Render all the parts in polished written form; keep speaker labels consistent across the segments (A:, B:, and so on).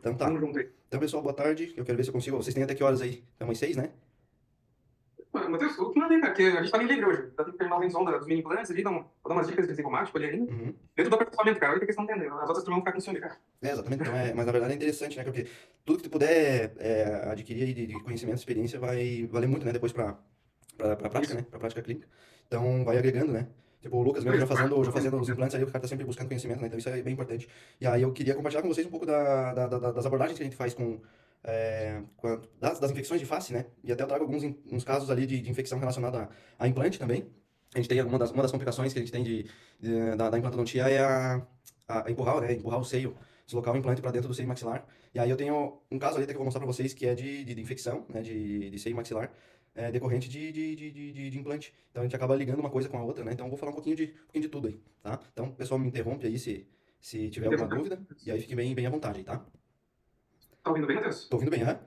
A: Então tá.
B: Tamo junto aí.
A: Então, pessoal, boa tarde. Eu quero ver se eu consigo. Vocês têm até que horas aí? Até umas 6, né?
B: Mano, Matheus, eu que mandei, cara, porque a gente tá meio livre hoje. Dá tempo de terminar os dos mini implantes ali, vou dar umas dicas de desenvolmático ali ainda.
A: Uhum.
B: Dentro do aperfeiçoamento, cara, olha que questão entender. As outras turmas vão ficar com ciúme, cara.
A: É, exatamente. Então, mas na verdade é interessante, né? Porque tudo que tu puder adquirir aí de conhecimento, experiência, vai valer muito, né? Depois pra prática,
B: Isso.
A: né? Pra prática clínica. Então, vai agregando, né? Tipo, o Lucas mesmo
B: Beleza,
A: já fazendo os implantes aí, o cara tá sempre buscando conhecimento, né? Então, isso é bem importante. E aí, eu queria compartilhar com vocês um pouco das abordagens que a gente faz das infecções de face, né? E até eu trago uns casos ali de infecção relacionada a implante também. A gente tem uma das complicações que a gente tem da implantodontia é a empurrar, né? Empurrar o seio, deslocar o implante para dentro do seio maxilar. E aí eu tenho um caso ali até que eu vou mostrar para vocês que é de infecção, né? De seio maxilar, decorrente de implante. Então a gente acaba ligando uma coisa com a outra, né? Então eu vou falar um pouquinho de tudo aí, tá? Então o pessoal me interrompe aí se tiver alguma
B: Beleza, cara.
A: dúvida, e aí fique bem à vontade aí, tá?
B: Tá ouvindo bem, Matheus?
A: Tô ouvindo bem, né?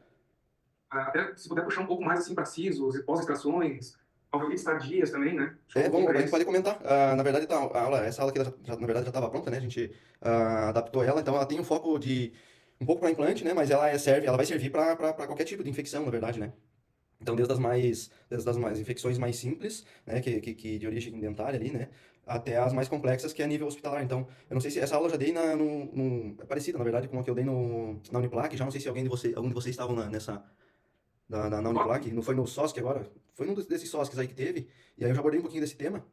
B: Até se puder puxar um pouco mais assim para CISOs e pós-extrações, talvez estadias também, né? Puxar um
A: É,
B: pouquinho
A: vamos,
B: para
A: a gente
B: eles.
A: pode comentar. Na verdade, tá, essa aula aqui, na verdade, já estava pronta, né? A gente adaptou ela, então ela tem um foco de um pouco para implante, né? Mas ela vai servir para qualquer tipo de infecção, na verdade, né? Então, desde as mais infecções mais simples, né? Que de origem dentária ali, né? Até as mais complexas, que é a nível hospitalar. Então, eu não sei se essa aula eu já dei é parecida, na verdade, com a que eu dei na Uniplac. Já não sei se algum de vocês estavam nessa na Uniplac, não foi no SOSC agora, foi num desses SOSCs aí que teve, e aí eu já abordei um pouquinho desse tema,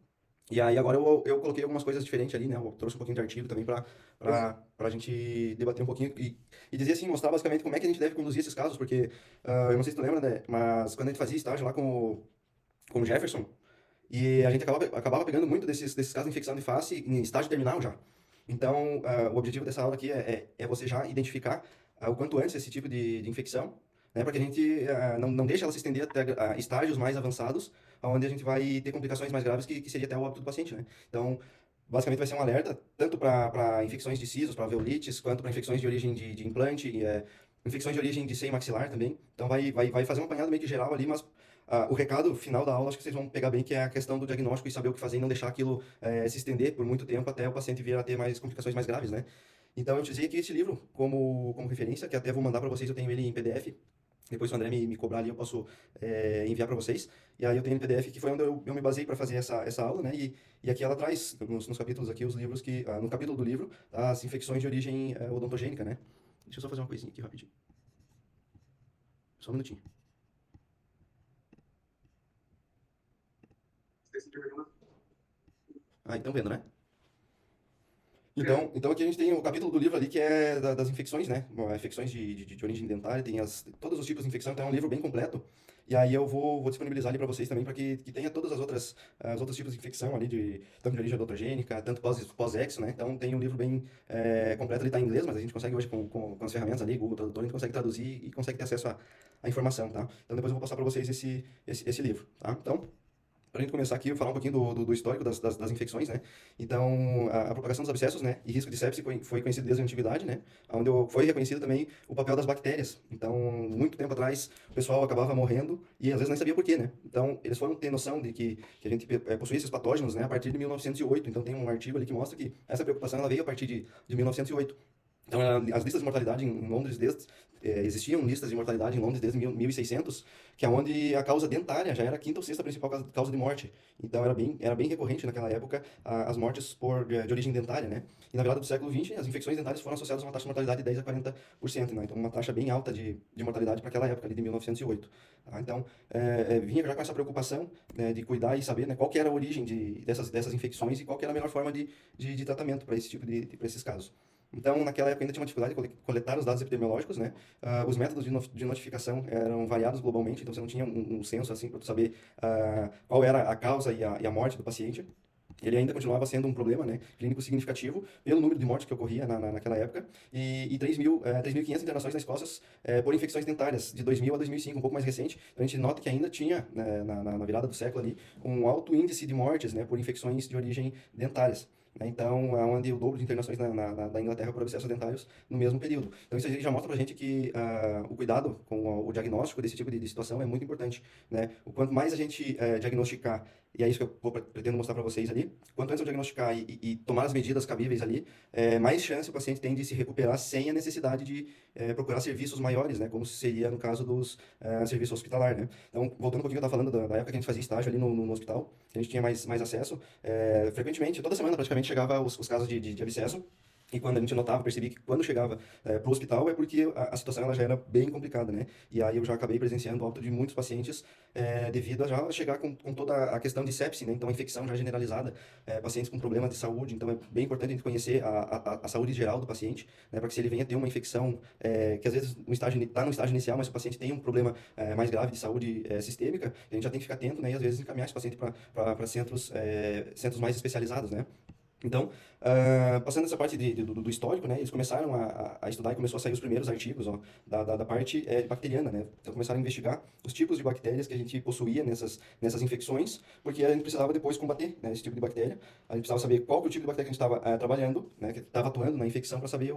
A: e aí agora eu coloquei algumas coisas diferentes ali, né, eu trouxe um pouquinho de artigo também pra gente debater um pouquinho e dizer assim, mostrar basicamente como é que a gente deve conduzir esses casos, porque eu não sei se tu lembra, né, mas quando a gente fazia estágio lá com o Jefferson, e a gente acabava pegando muito desses casos de infecção de face em estágio terminal já. Então, o objetivo dessa aula aqui é você já identificar o quanto antes esse tipo de infecção, né, para que a gente não deixe ela se estender até estágios mais avançados, onde a gente vai ter complicações mais graves, que seria até o óbito do paciente, né? Então, basicamente vai ser um alerta, tanto para infecções de sisos, para alveolites, quanto para infecções de origem de implante, infecções de origem de seio maxilar também. Então, vai fazer um apanhado meio que geral ali, mas o recado final da aula, acho que vocês vão pegar bem, que é a questão do diagnóstico e saber o que fazer e não deixar aquilo se estender por muito tempo até o paciente vir a ter mais complicações mais graves, né? Então, eu utilizei aqui esse livro como referência, que até vou mandar para vocês, eu tenho ele em PDF. Depois, se o André me cobrar ali, eu posso enviar para vocês. E aí eu tenho em PDF, que foi onde eu me basei para fazer essa aula, né? E aqui ela traz, nos capítulos aqui, os livros no capítulo do livro, as infecções de origem odontogênica, né? Deixa eu só fazer uma coisinha aqui rapidinho. Só um minutinho. Ah, então vendo, né? Então aqui a gente tem o capítulo do livro ali que é das infecções, né? Bom, infecções de origem dentária, tem todos os tipos de infecção, então é um livro bem completo. E aí eu vou disponibilizar ali para vocês também, para que tenha todas os outros tipos de infecção ali, tanto de origem odontogênica, tanto pós-exo, né? Então tem um livro bem completo, ele está em inglês, mas a gente consegue hoje com as ferramentas ali, Google Tradutor, a gente consegue traduzir e consegue ter acesso à informação, tá? Então depois eu vou passar para vocês esse livro, tá? Então, para a gente começar aqui, eu vou falar um pouquinho do histórico das infecções, né? Então, a propagação dos abscessos, né, e risco de sepse foi conhecido desde a antiguidade, né? Onde foi reconhecido também o papel das bactérias. Então, muito tempo atrás, o pessoal acabava morrendo e às vezes nem sabia por quê, né? Então, eles foram ter noção de que a gente possuía esses patógenos, né, a partir de 1908. Então, tem um artigo ali que mostra que essa preocupação ela veio a partir de 1908. Então, as listas de mortalidade em Londres existiam listas de mortalidade em Londres desde 1600, que é onde a causa dentária já era a quinta ou sexta principal causa de morte. Então era bem recorrente naquela época as mortes de origem dentária, né? E na virada do século XX, as infecções dentárias foram associadas a uma taxa de mortalidade de 10 a 40%, né? Então uma taxa bem alta de mortalidade para aquela época ali de 1908. Tá? Então vinha já com essa preocupação, né, de cuidar e saber, né, qual que era a origem dessas infecções e qual que era a melhor forma de tratamento para esse tipo para esses casos. Então, naquela época ainda tinha uma dificuldade de coletar os dados epidemiológicos, né? Os métodos de notificação eram variados globalmente, então você não tinha um censo assim para saber qual era a causa e a morte do paciente. Ele ainda continuava sendo um problema, né, clínico significativo pelo número de mortes que ocorria naquela época e 3.500 internações nas costas por infecções dentárias de 2000 a 2005, um pouco mais recente. Então a gente nota que ainda tinha, né, na virada do século ali, um alto índice de mortes, né, por infecções de origem dentárias. Né? Então, é onde o dobro de internações da Inglaterra por abscessos dentários no mesmo período. Então, isso aí já mostra pra gente que o cuidado com o diagnóstico desse tipo de situação é muito importante, né? O quanto mais a gente diagnosticar e é isso que eu pretendo mostrar para vocês ali. Quanto antes eu diagnosticar e tomar as medidas cabíveis ali, mais chance o paciente tem de se recuperar sem a necessidade de procurar serviços maiores, né? Como seria no caso dos serviços hospitalar, né? Então, voltando um pouquinho, eu estava falando da época que a gente fazia estágio ali no hospital, que a gente tinha mais acesso. Frequentemente, toda semana praticamente chegava os casos de abscesso. E quando a gente notava, percebi que quando chegava para o hospital é porque a situação ela já era bem complicada, né? E aí eu já acabei presenciando o óbito de muitos pacientes devido a já chegar com toda a questão de sepse, né? Então, a infecção já generalizada, pacientes com problemas de saúde. Então, é bem importante a gente conhecer a saúde geral do paciente, né? Para que se ele venha ter uma infecção, que às vezes está no estágio inicial, mas o paciente tem um problema mais grave de saúde sistêmica, a gente já tem que ficar atento, né? E às vezes encaminhar esse paciente para centros mais especializados, né? Então, passando essa parte do histórico, né, eles começaram a estudar e começou a sair os primeiros artigos ó, da parte bacteriana, né? Então, começaram a investigar os tipos de bactérias que a gente possuía nessas infecções, porque a gente precisava depois combater, né, esse tipo de bactéria. A gente precisava saber qual que é o tipo de bactéria que a gente estava trabalhando, né, que estava atuando na infecção, para saber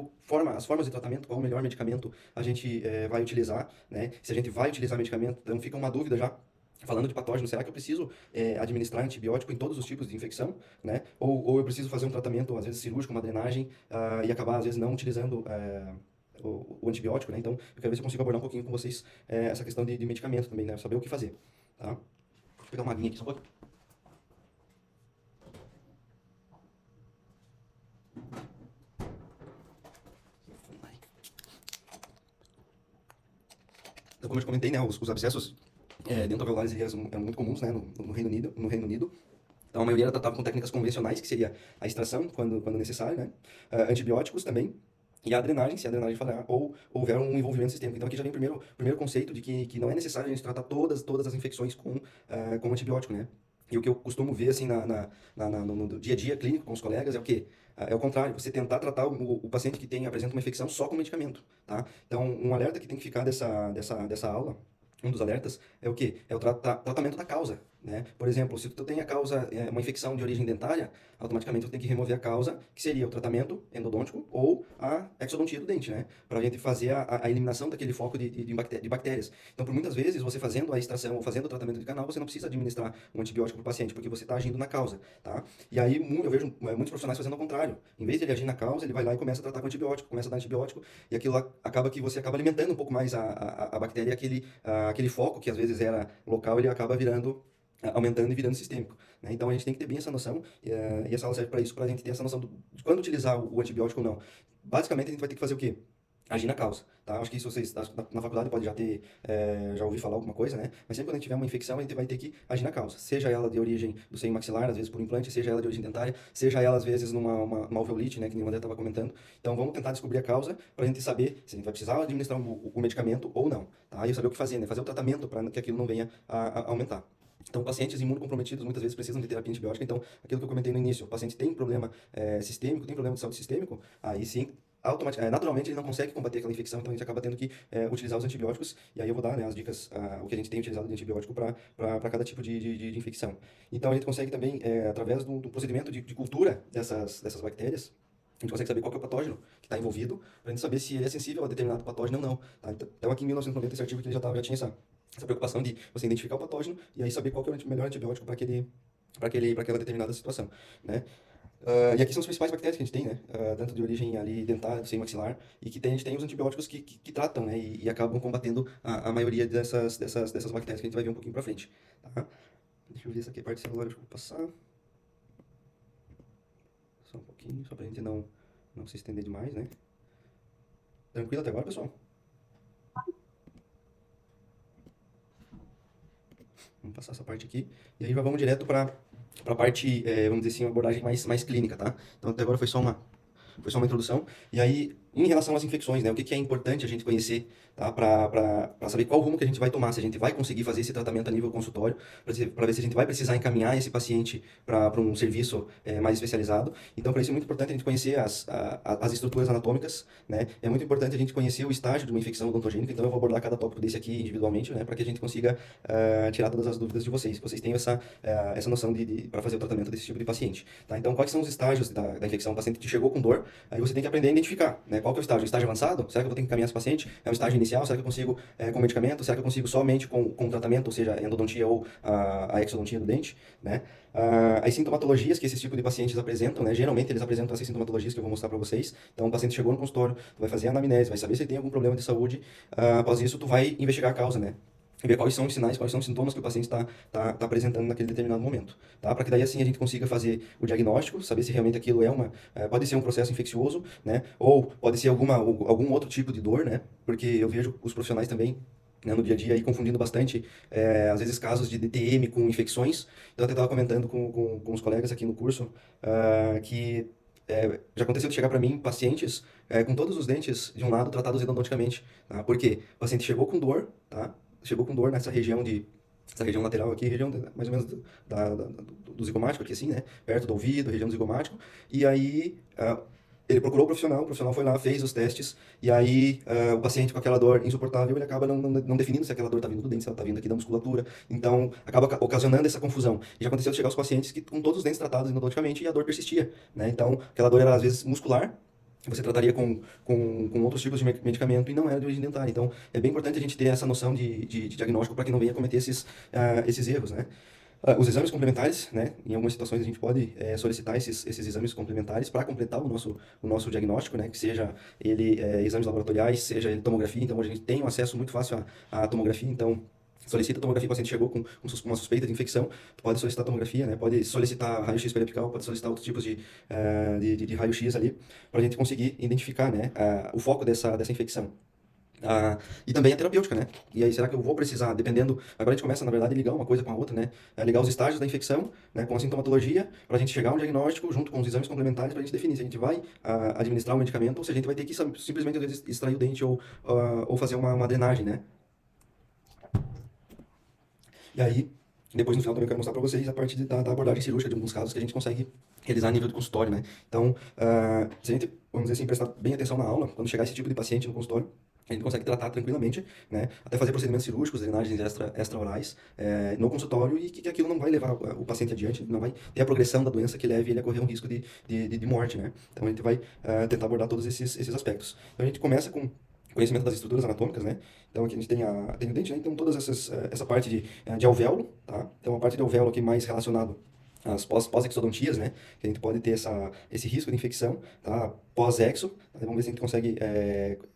A: as formas de tratamento, qual o melhor medicamento a gente vai utilizar, né? Se a gente vai utilizar medicamento, então fica uma dúvida já. Falando de patógeno, será que eu preciso administrar antibiótico em todos os tipos de infecção, né? Ou eu preciso fazer um tratamento, às vezes cirúrgico, uma drenagem, e acabar, às vezes, não utilizando o antibiótico, né? Então, eu quero ver se eu consigo abordar um pouquinho com vocês essa questão de medicamento também, né? Saber o que fazer, tá? Deixa eu pegar uma aguinha aqui só um pouquinho. Então, como eu te comentei, né? Os abscessos dentoalveolares eram muito comuns, né? No Reino Unido, Então, a maioria era tratada com técnicas convencionais, que seria a extração, quando necessário, né? Antibióticos também, e a drenagem, se a drenagem falhar, ou houver um envolvimento sistêmico. Então, aqui já vem o primeiro conceito de que não é necessário a gente tratar todas as infecções com antibiótico, né? E o que eu costumo ver, assim, no dia a dia clínico com os colegas é o quê? É o contrário, você tentar tratar o paciente que apresenta uma infecção só com medicamento, tá? Então, um alerta que tem que ficar dessa aula, um dos alertas é o quê? É o tratamento da causa, né? Por exemplo, se tu tem a causa, uma infecção de origem dentária, automaticamente tu tem que remover a causa, que seria o tratamento endodôntico ou a exodontia do dente, né? Para a gente fazer a eliminação daquele foco de bactérias. Então, por muitas vezes, você fazendo a extração ou fazendo o tratamento de canal, você não precisa administrar um antibiótico para o paciente, porque você está agindo na causa, tá? E aí, eu vejo muitos profissionais fazendo ao contrário. Em vez de ele agir na causa, ele vai lá e começa a tratar com antibiótico, começa a dar antibiótico, e aquilo lá acaba que você acaba alimentando um pouco mais a bactéria, aquele foco que às vezes era local, ele acaba aumentando e virando sistêmico, né? Então a gente tem que ter bem essa noção, e essa aula serve para isso, para a gente ter essa noção de quando utilizar o antibiótico ou não. Basicamente a gente vai ter que fazer o quê? Agir na causa, tá? Acho que isso vocês na faculdade pode já ter, já ouvi falar alguma coisa, né? Mas sempre quando a gente tiver uma infecção, a gente vai ter que agir na causa. Seja ela de origem do seio maxilar, às vezes por implante, seja ela de origem dentária, seja ela às vezes uma alveolite, né? Que nem o André estava comentando. Então vamos tentar descobrir a causa para a gente saber se a gente vai precisar administrar o medicamento ou não, tá? E saber o que fazer, né? Fazer o tratamento para que aquilo não venha a aumentar. Então, pacientes imunocomprometidos muitas vezes precisam de terapia antibiótica. Então, aquilo que eu comentei no início, o paciente tem problema sistêmico, tem problema de saúde sistêmico, aí sim, naturalmente ele não consegue combater aquela infecção, então a gente acaba tendo que utilizar os antibióticos. E aí eu vou dar, né, as dicas, o que a gente tem utilizado de antibiótico para cada tipo de infecção. Então, a gente consegue também, através do procedimento de cultura dessas bactérias, a gente consegue saber qual que é o patógeno que está envolvido, para a gente saber se ele é sensível a determinado patógeno ou não. Tá? Então, aqui em 1990, esse artigo que ele já tinha essa preocupação de você identificar o patógeno e aí saber qual que é o melhor antibiótico para aquela determinada situação, né? E aqui são as principais bactérias que a gente tem, né? Tanto de origem ali dentária, do seio maxilar, e que a gente tem os antibióticos que tratam, né? E acabam combatendo a maioria dessas bactérias que a gente vai ver um pouquinho para frente, tá? Deixa eu ver essa aqui, a parte celular, deixa eu passar. Só um pouquinho, só pra gente não se estender demais, né? Tranquilo até agora, pessoal? Vamos passar essa parte aqui. E aí já vamos direto para a parte, vamos dizer assim, uma abordagem mais clínica, tá? Então até agora foi só uma introdução. E aí, em relação às infecções, né? O que é importante a gente conhecer, tá? Para saber qual rumo que a gente vai tomar, se a gente vai conseguir fazer esse tratamento a nível consultório, para ver se a gente vai precisar encaminhar esse paciente para um serviço mais especializado. Então, para isso é muito importante a gente conhecer as estruturas anatômicas, né? É muito importante a gente conhecer o estágio de uma infecção odontogênica. Então, eu vou abordar cada tópico desse aqui individualmente, né? Para que a gente consiga tirar todas as dúvidas de vocês, que vocês tenham essa noção para fazer o tratamento desse tipo de paciente, tá? Então, quais são os estágios da infecção? O paciente que chegou com dor, aí você tem que aprender a identificar, né? qual que é o estágio? Estágio avançado? Será que eu vou ter que encaminhar esse paciente? É um estágio inicial? Será que eu consigo com medicamento? Será que eu consigo somente com tratamento, ou seja, endodontia ou a exodontia do dente, né? As sintomatologias que esse tipo de pacientes apresentam, né? Geralmente eles apresentam essas sintomatologias que eu vou mostrar para vocês. Então, o paciente chegou no consultório, tu vai fazer a anamnese, vai saber se ele tem algum problema de saúde. Após isso, tu vai investigar a causa, né? Ver quais são os sinais, quais são os sintomas que o paciente está apresentando naquele determinado momento, tá? Para que daí assim a gente consiga fazer o diagnóstico, saber se realmente aquilo pode ser um processo infeccioso, né? Ou pode ser algum outro tipo de dor, né? Porque eu vejo os profissionais também, né, no dia a dia aí confundindo bastante, às vezes casos de DTM com infecções. Então eu até estava comentando com os colegas aqui no curso, que já aconteceu de chegar para mim pacientes com todos os dentes de um lado tratados endodonticamente, tá? Porque o paciente chegou com dor, tá? Chegou com dor nessa região essa região lateral aqui, região mais ou menos do zigomático aqui assim, né? Perto do ouvido, região do zigomático. E aí ele procurou o profissional foi lá, fez os testes, e aí o paciente com aquela dor insuportável, ele acaba não definindo se aquela dor está vindo do dente, se ela está vindo aqui da musculatura, então acaba ocasionando essa confusão. E já aconteceu de chegar os pacientes com todos os dentes tratados endodonticamente e a dor persistia, né? Então aquela dor era às vezes muscular, você trataria com outros tipos de medicamento e não era de origem dentária. Então, é bem importante a gente ter essa noção de diagnóstico para que não venha cometer esses erros, né? Os exames complementares, né? Em algumas situações a gente pode solicitar esses exames complementares para completar o nosso diagnóstico, né? Que seja ele exames laboratoriais, seja ele tomografia. Então, a gente tem um acesso muito fácil à tomografia, então solicita tomografia, o paciente chegou com uma suspeita de infecção, tu pode solicitar tomografia, né? Pode solicitar raio-x periapical, pode solicitar outros tipos de raio-x ali, para a gente conseguir identificar, né, o foco dessa infecção. E também a terapêutica, né? E aí, será que eu vou precisar, dependendo... Agora a gente começa, na verdade, a ligar uma coisa com a outra, né? Ligar os estágios da infecção, né, com a sintomatologia, para a gente chegar a um diagnóstico junto com os exames complementares, para a gente definir se a gente vai administrar um medicamento ou se a gente vai ter que simplesmente, às vezes, extrair o dente ou fazer uma drenagem, né? E aí, depois no final também eu quero mostrar para vocês a parte da abordagem cirúrgica de alguns casos que a gente consegue realizar a nível de consultório, né? Então, se a gente, vamos dizer assim, prestar bem atenção na aula, quando chegar esse tipo de paciente no consultório, a gente consegue tratar tranquilamente, né? Até fazer procedimentos cirúrgicos, drenagens extraorais no consultório e que aquilo não vai levar o paciente adiante, não vai ter a progressão da doença que leve ele a correr um risco de morte, né? Então a gente vai tentar abordar todos esses aspectos. Então a gente começa com conhecimento das estruturas anatômicas, né? Então aqui a gente tem o dente, né? Então todas essa parte de alvéolo, tá? Então a parte de alvéolo aqui mais relacionado às pós-exodontias, né? Que a gente pode ter esse risco de infecção, tá? Pós-exo, tá? Vamos ver se a gente consegue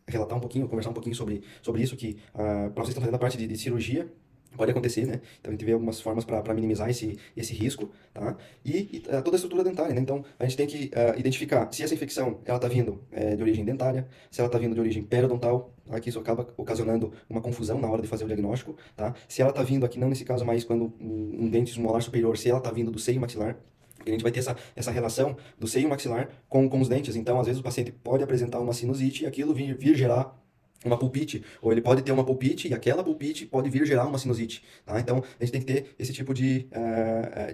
A: relatar um pouquinho, conversar um pouquinho sobre isso, que para vocês que estão fazendo a parte de cirurgia, pode acontecer, né? Então a gente vê algumas formas para minimizar esse risco, tá? E toda a estrutura dentária, né? Então a gente tem que identificar se essa infecção ela está vindo de origem dentária, se ela está vindo de origem periodontal, tá? Que isso acaba ocasionando uma confusão na hora de fazer o diagnóstico, tá? Se ela está vindo aqui, não nesse caso mais quando um dente molar superior, se ela está vindo do seio maxilar, a gente vai ter essa relação do seio maxilar com os dentes. Então, às vezes, o paciente pode apresentar uma sinusite e aquilo vir gerar uma pulpite, ou ele pode ter uma pulpite e aquela pulpite pode vir gerar uma sinusite, tá? Então, a gente tem que ter esse tipo de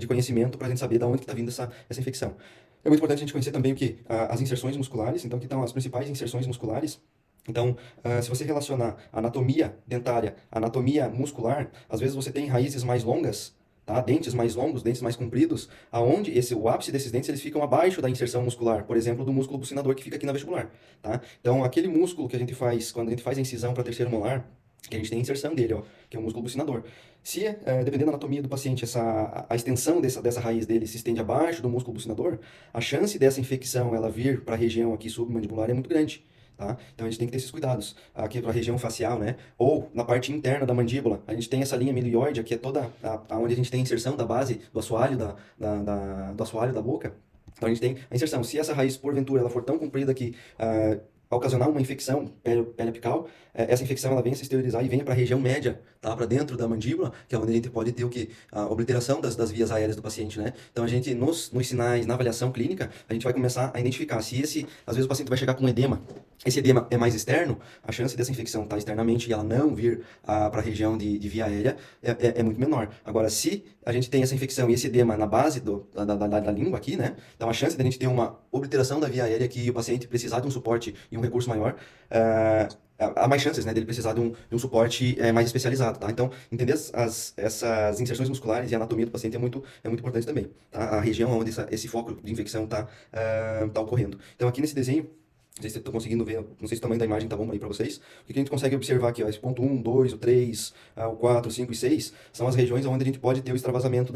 A: conhecimento para a gente saber de onde está vindo essa infecção. É muito importante a gente conhecer também o que? As inserções musculares, então, aqui estão as principais inserções musculares. Então, se você relacionar anatomia dentária, anatomia muscular, às vezes você tem raízes mais longas, tá? Dentes mais longos, dentes mais compridos, aonde o ápice desses dentes eles ficam abaixo da inserção muscular, por exemplo, do músculo bucinador que fica aqui na vestibular, tá? Então, aquele músculo que a gente faz quando a gente faz a incisão para terceiro molar, que a gente tem a inserção dele, ó, que é o músculo bucinador. Se, dependendo da anatomia do paciente, a extensão dessa raiz dele se estende abaixo do músculo bucinador, a chance dessa infecção ela vir para a região aqui submandibular é muito grande. Tá? Então a gente tem que ter esses cuidados. Aqui para a região facial, né? Ou na parte interna da mandíbula, a gente tem essa linha milioide, que é toda onde a gente tem a inserção da base do assoalho do assoalho da boca. Então a gente tem a inserção. Se essa raiz, porventura, ela for tão comprida que ocasionar uma infecção periapical, essa infecção ela vem se exteriorizar e vem para a região média, tá? Para dentro da mandíbula, que é onde a gente pode ter o que? A obliteração das vias aéreas do paciente, né? Então a gente, nos sinais, na avaliação clínica, a gente vai começar a identificar se às vezes o paciente vai chegar com edema, esse edema é mais externo, a chance dessa infecção estar externamente e ela não vir para a região de via aérea é muito menor. Agora, se a gente tem essa infecção e esse edema na base da língua aqui, né? Então a chance de a gente ter uma obliteração da via aérea que o paciente precisar de um suporte e um recurso maior, há mais chances, né, dele precisar de um suporte mais especializado, tá? Então, entender essas inserções musculares e a anatomia do paciente é muito importante também, tá? A região onde esse foco de infecção está ocorrendo. Então, aqui nesse desenho, Não sei se vocês estão conseguindo ver, não sei se o tamanho da imagem tá bom aí para vocês. O que a gente consegue observar aqui, ó, esse ponto 1, 2, o 3, o 4, 5 e 6 são as regiões onde a gente pode ter o extravasamento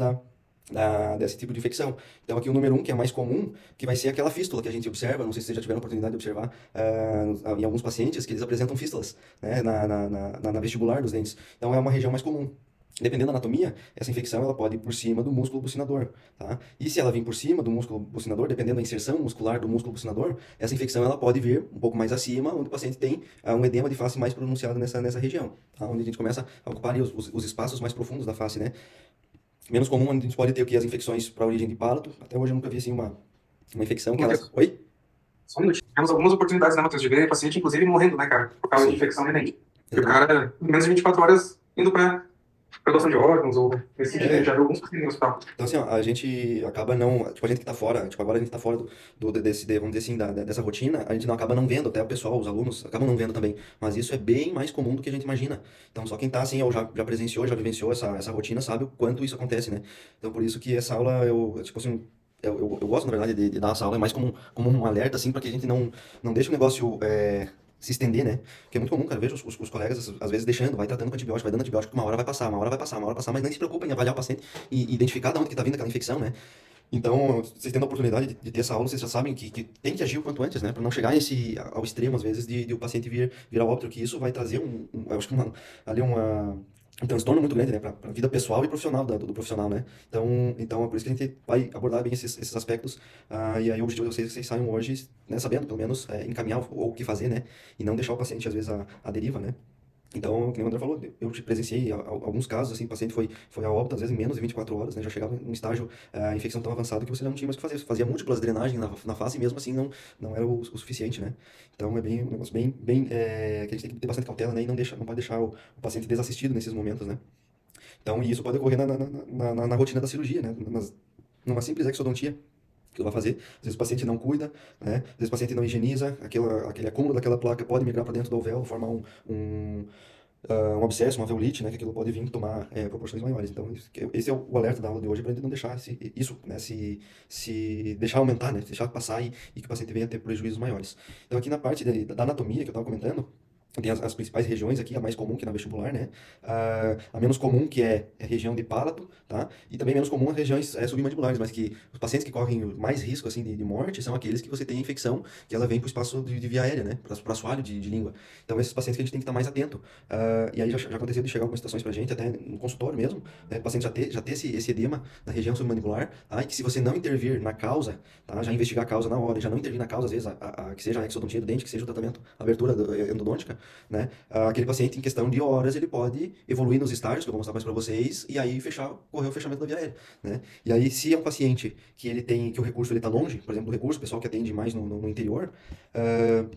A: desse tipo de infecção. Então aqui o número 1, que é mais comum, que vai ser aquela fístula que a gente observa, não sei se vocês já tiveram a oportunidade de observar em alguns pacientes que eles apresentam fístulas, né, na vestibular dos dentes. Então é uma região mais comum. Dependendo da anatomia, essa infecção ela pode ir por cima do músculo bucinador, tá? E se ela vir por cima do músculo bucinador, dependendo da inserção muscular do músculo bucinador, essa infecção ela pode vir um pouco mais acima, onde o paciente tem um edema de face mais pronunciado nessa região, tá? Onde a gente começa a ocupar ali os espaços mais profundos da face, né? Menos comum, onde a gente pode ter o que? As infecções para origem de palato. Até hoje eu nunca vi assim uma infecção que elas... Oi?
B: Só um minutinho. Temos algumas oportunidades, né, Matheus, de ver paciente, inclusive, morrendo, né, cara, por causa de
A: Sim.
B: infecção de dente. E o cara, em menos de 24 horas, indo pra doação de órgãos, ou esse tipo, a gente já viu alguns pacientes no hospital.
A: Então, assim, ó, a gente acaba não. Tipo, a gente que tá fora, tipo, agora a gente tá fora vamos dizer assim, dessa rotina, a gente não acaba não vendo, até o pessoal, os alunos, acabam não vendo também. Mas isso é bem mais comum do que a gente imagina. Então, só quem tá assim, ou já presenciou, já vivenciou essa rotina, sabe o quanto isso acontece, né? Então, por isso que essa aula, tipo assim. Eu gosto, na verdade, de dar essa aula, é mais como um alerta, assim, para que a gente não deixe o negócio se estender, né? Porque é muito comum, cara, eu vejo os colegas, às vezes, deixando, vai tratando com antibiótico, vai dando antibiótico, uma hora vai passar, uma hora vai passar, uma hora vai passar, mas nem se preocupa em avaliar o paciente e identificar de onde que tá vindo aquela infecção, né? Então, vocês tendo a oportunidade de ter essa aula, vocês já sabem que tem que agir o quanto antes, né? Para não chegar ao extremo, às vezes, de o paciente vir ao óbito, que isso vai trazer eu acho que ali um transtorno muito grande, né? Para a vida pessoal e profissional do profissional, né? Então, é por isso que a gente vai abordar bem esses aspectos. E aí, o objetivo de vocês é que vocês saiam hoje, né, sabendo, pelo menos, encaminhar o que fazer, né? E não deixar o paciente, às vezes, à deriva, né? Então, como o André falou, eu te presenciei alguns casos, assim, o paciente foi a óbito, às vezes, em menos de 24 horas, né? Já chegava em um estágio, a infecção tão avançada que você já não tinha mais o que fazer. Você fazia múltiplas drenagens na face e mesmo assim não era o suficiente, né? Então, é um negócio que a gente tem que ter bastante cautela, né? E não pode deixar o paciente desassistido nesses momentos, né? Então, e isso pode ocorrer na rotina da cirurgia, né? Numa simples exodontia que vai fazer. Às vezes o paciente não cuida, né? Às vezes o paciente não higieniza, aquele acúmulo daquela placa pode migrar para dentro do alvéolo, formar um, um abscesso, uma alveolite, né? Que aquilo pode vir tomar proporções maiores. Então, esse é o alerta da aula de hoje para a gente não deixar isso, né? Se deixar aumentar, né? Deixar passar e que o paciente venha a ter prejuízos maiores. Então, aqui na parte da anatomia que eu estava comentando, tem as principais regiões aqui, a mais comum que é na vestibular, né? A menos comum que é a região de palato, tá? E também menos comum as regiões submandibulares, mas que os pacientes que correm mais risco, assim, de morte são aqueles que você tem infecção, que ela vem para o espaço de via aérea, né? Para o assoalho de língua. Então, esses pacientes que a gente tem que estar mais atento. E aí já aconteceu de chegar algumas situações pra gente, até no consultório mesmo, né? O paciente já ter esse edema na região submandibular, tá? E que se você não intervir na causa, tá? Já investigar a causa na hora, e já não intervir na causa, às vezes, que seja a exodontia do dente, que seja o tratamento, a abertura endodôntica, né? Aquele paciente, em questão de horas, ele pode evoluir nos estágios, que eu vou mostrar mais para vocês, e aí correr o fechamento da via aérea, né? E aí, se é um paciente que o recurso está longe, por exemplo, do recurso, o pessoal que atende mais no interior,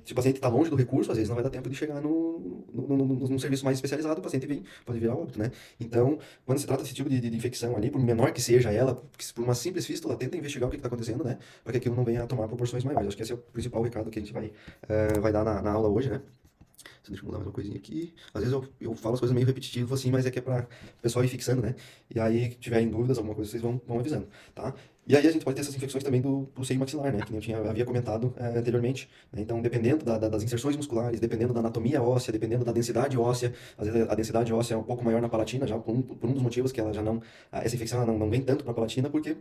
A: se o paciente está longe do recurso, às vezes não vai dar tempo de chegar num serviço mais especializado, o paciente pode virar óbito, né? Então, quando se trata desse tipo de infecção ali, por menor que seja ela, por uma simples fístula, tenta investigar o que está acontecendo, né? Para que aquilo não venha a tomar proporções maiores. Acho que esse é o principal recado que a gente vai dar na aula hoje, né? Deixa eu mudar mais uma coisinha aqui. Às vezes eu falo as coisas meio repetitivas assim, mas é que é para o pessoal ir fixando, né? E aí, se tiver em dúvidas, alguma coisa, vocês vão avisando, tá? E aí a gente pode ter essas infecções também do seio maxilar, né? Que nem havia comentado anteriormente, né? Então, dependendo das inserções musculares, dependendo da anatomia óssea, dependendo da densidade óssea, às vezes a densidade óssea é um pouco maior na palatina, já por um dos motivos que ela já não... essa infecção ela não vem tanto para a palatina, porque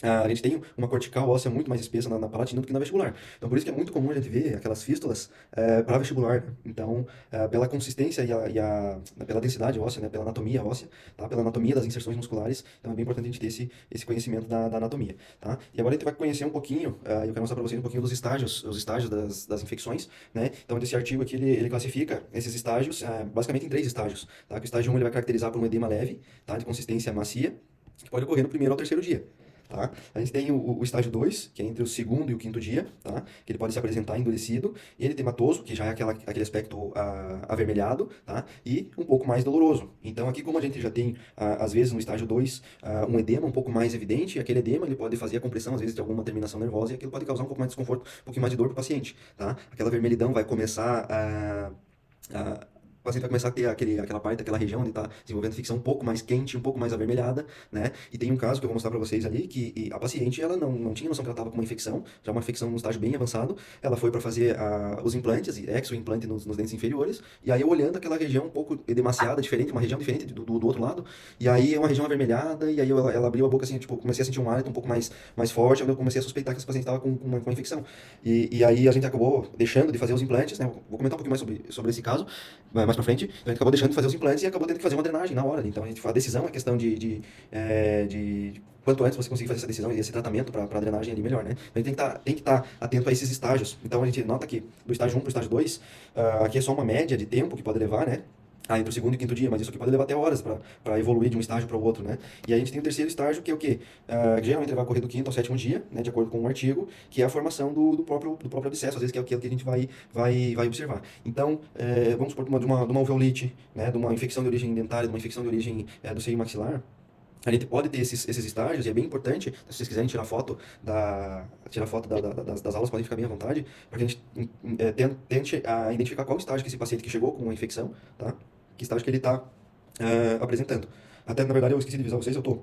A: a gente tem uma cortical óssea muito mais espessa na palatina do que na vestibular. Então, por isso que é muito comum a gente ver aquelas fístulas para vestibular, né? Então, pela consistência pela densidade óssea, né? Pela anatomia óssea, tá? Pela anatomia das inserções musculares, então é bem importante a gente ter esse conhecimento da anatomia, tá? E agora a gente vai conhecer um pouquinho, eu quero mostrar para vocês um pouquinho os estágios das infecções, né? Então, esse artigo aqui, ele classifica esses estágios, basicamente em 3 estágios, tá? Que o estágio 1 ele vai caracterizar por um edema leve, tá? De consistência macia, que pode ocorrer no primeiro ou terceiro dia. Tá? A gente tem o estágio 2, que é entre o segundo e o quinto dia, tá? Que ele pode se apresentar endurecido, eritematoso, que já é aquele aspecto avermelhado, tá? E um pouco mais doloroso. Então, aqui, como a gente já tem, às vezes, no estágio 2, um edema um pouco mais evidente, aquele edema ele pode fazer a compressão, às vezes, de alguma terminação nervosa, e aquilo pode causar um pouco mais de desconforto, um pouquinho mais de dor para o paciente, tá? Aquela vermelhidão vai começar a paciente vai começar a ter aquela parte, aquela região onde está desenvolvendo infecção um pouco mais quente, um pouco mais avermelhada, né? E tem um caso que eu vou mostrar para vocês ali, que a paciente, ela não tinha noção que ela estava com uma infecção, já uma infecção num estágio bem avançado, ela foi para fazer os implantes, exoimplante nos dentes inferiores, e aí eu olhando aquela região um pouco edemaciada, diferente, uma região diferente do outro lado, e aí é uma região avermelhada, e aí ela abriu a boca assim, tipo, comecei a sentir um hálito um pouco mais forte, onde eu comecei a suspeitar que esse paciente estava com uma infecção. E aí a gente acabou deixando de fazer os implantes, né? Vou comentar um pouquinho mais sobre esse caso, mais pra frente. Então a gente acabou deixando de fazer os implantes e acabou tendo que fazer uma drenagem na hora. Então a decisão é questão de quanto antes você conseguir fazer essa decisão e esse tratamento para a drenagem ali melhor, né? Então a gente tem que estar atento a esses estágios. Então a gente nota que do estágio 1 para o estágio 2, aqui é só uma média de tempo que pode levar, né? Entre o segundo e o quinto dia, mas isso aqui pode levar até horas para evoluir de um estágio para o outro, né? E aí a gente tem o terceiro estágio, que é o quê? Que geralmente vai ocorrer do quinto ao sétimo dia, né? De acordo com o artigo, que é a formação do próprio abscesso, às vezes que é aquilo que a gente vai observar. Então, vamos supor, de uma alveolite, né? De uma infecção de origem dentária, de uma infecção de origem do seio maxilar, a gente pode ter esses estágios, e é bem importante, se vocês quiserem tirar foto, das aulas, podem ficar bem à vontade, para que a gente tente identificar qual estágio que esse paciente que chegou com uma infecção, tá? Que estágio que ele está apresentando. Até, na verdade, eu esqueci de avisar vocês, eu tô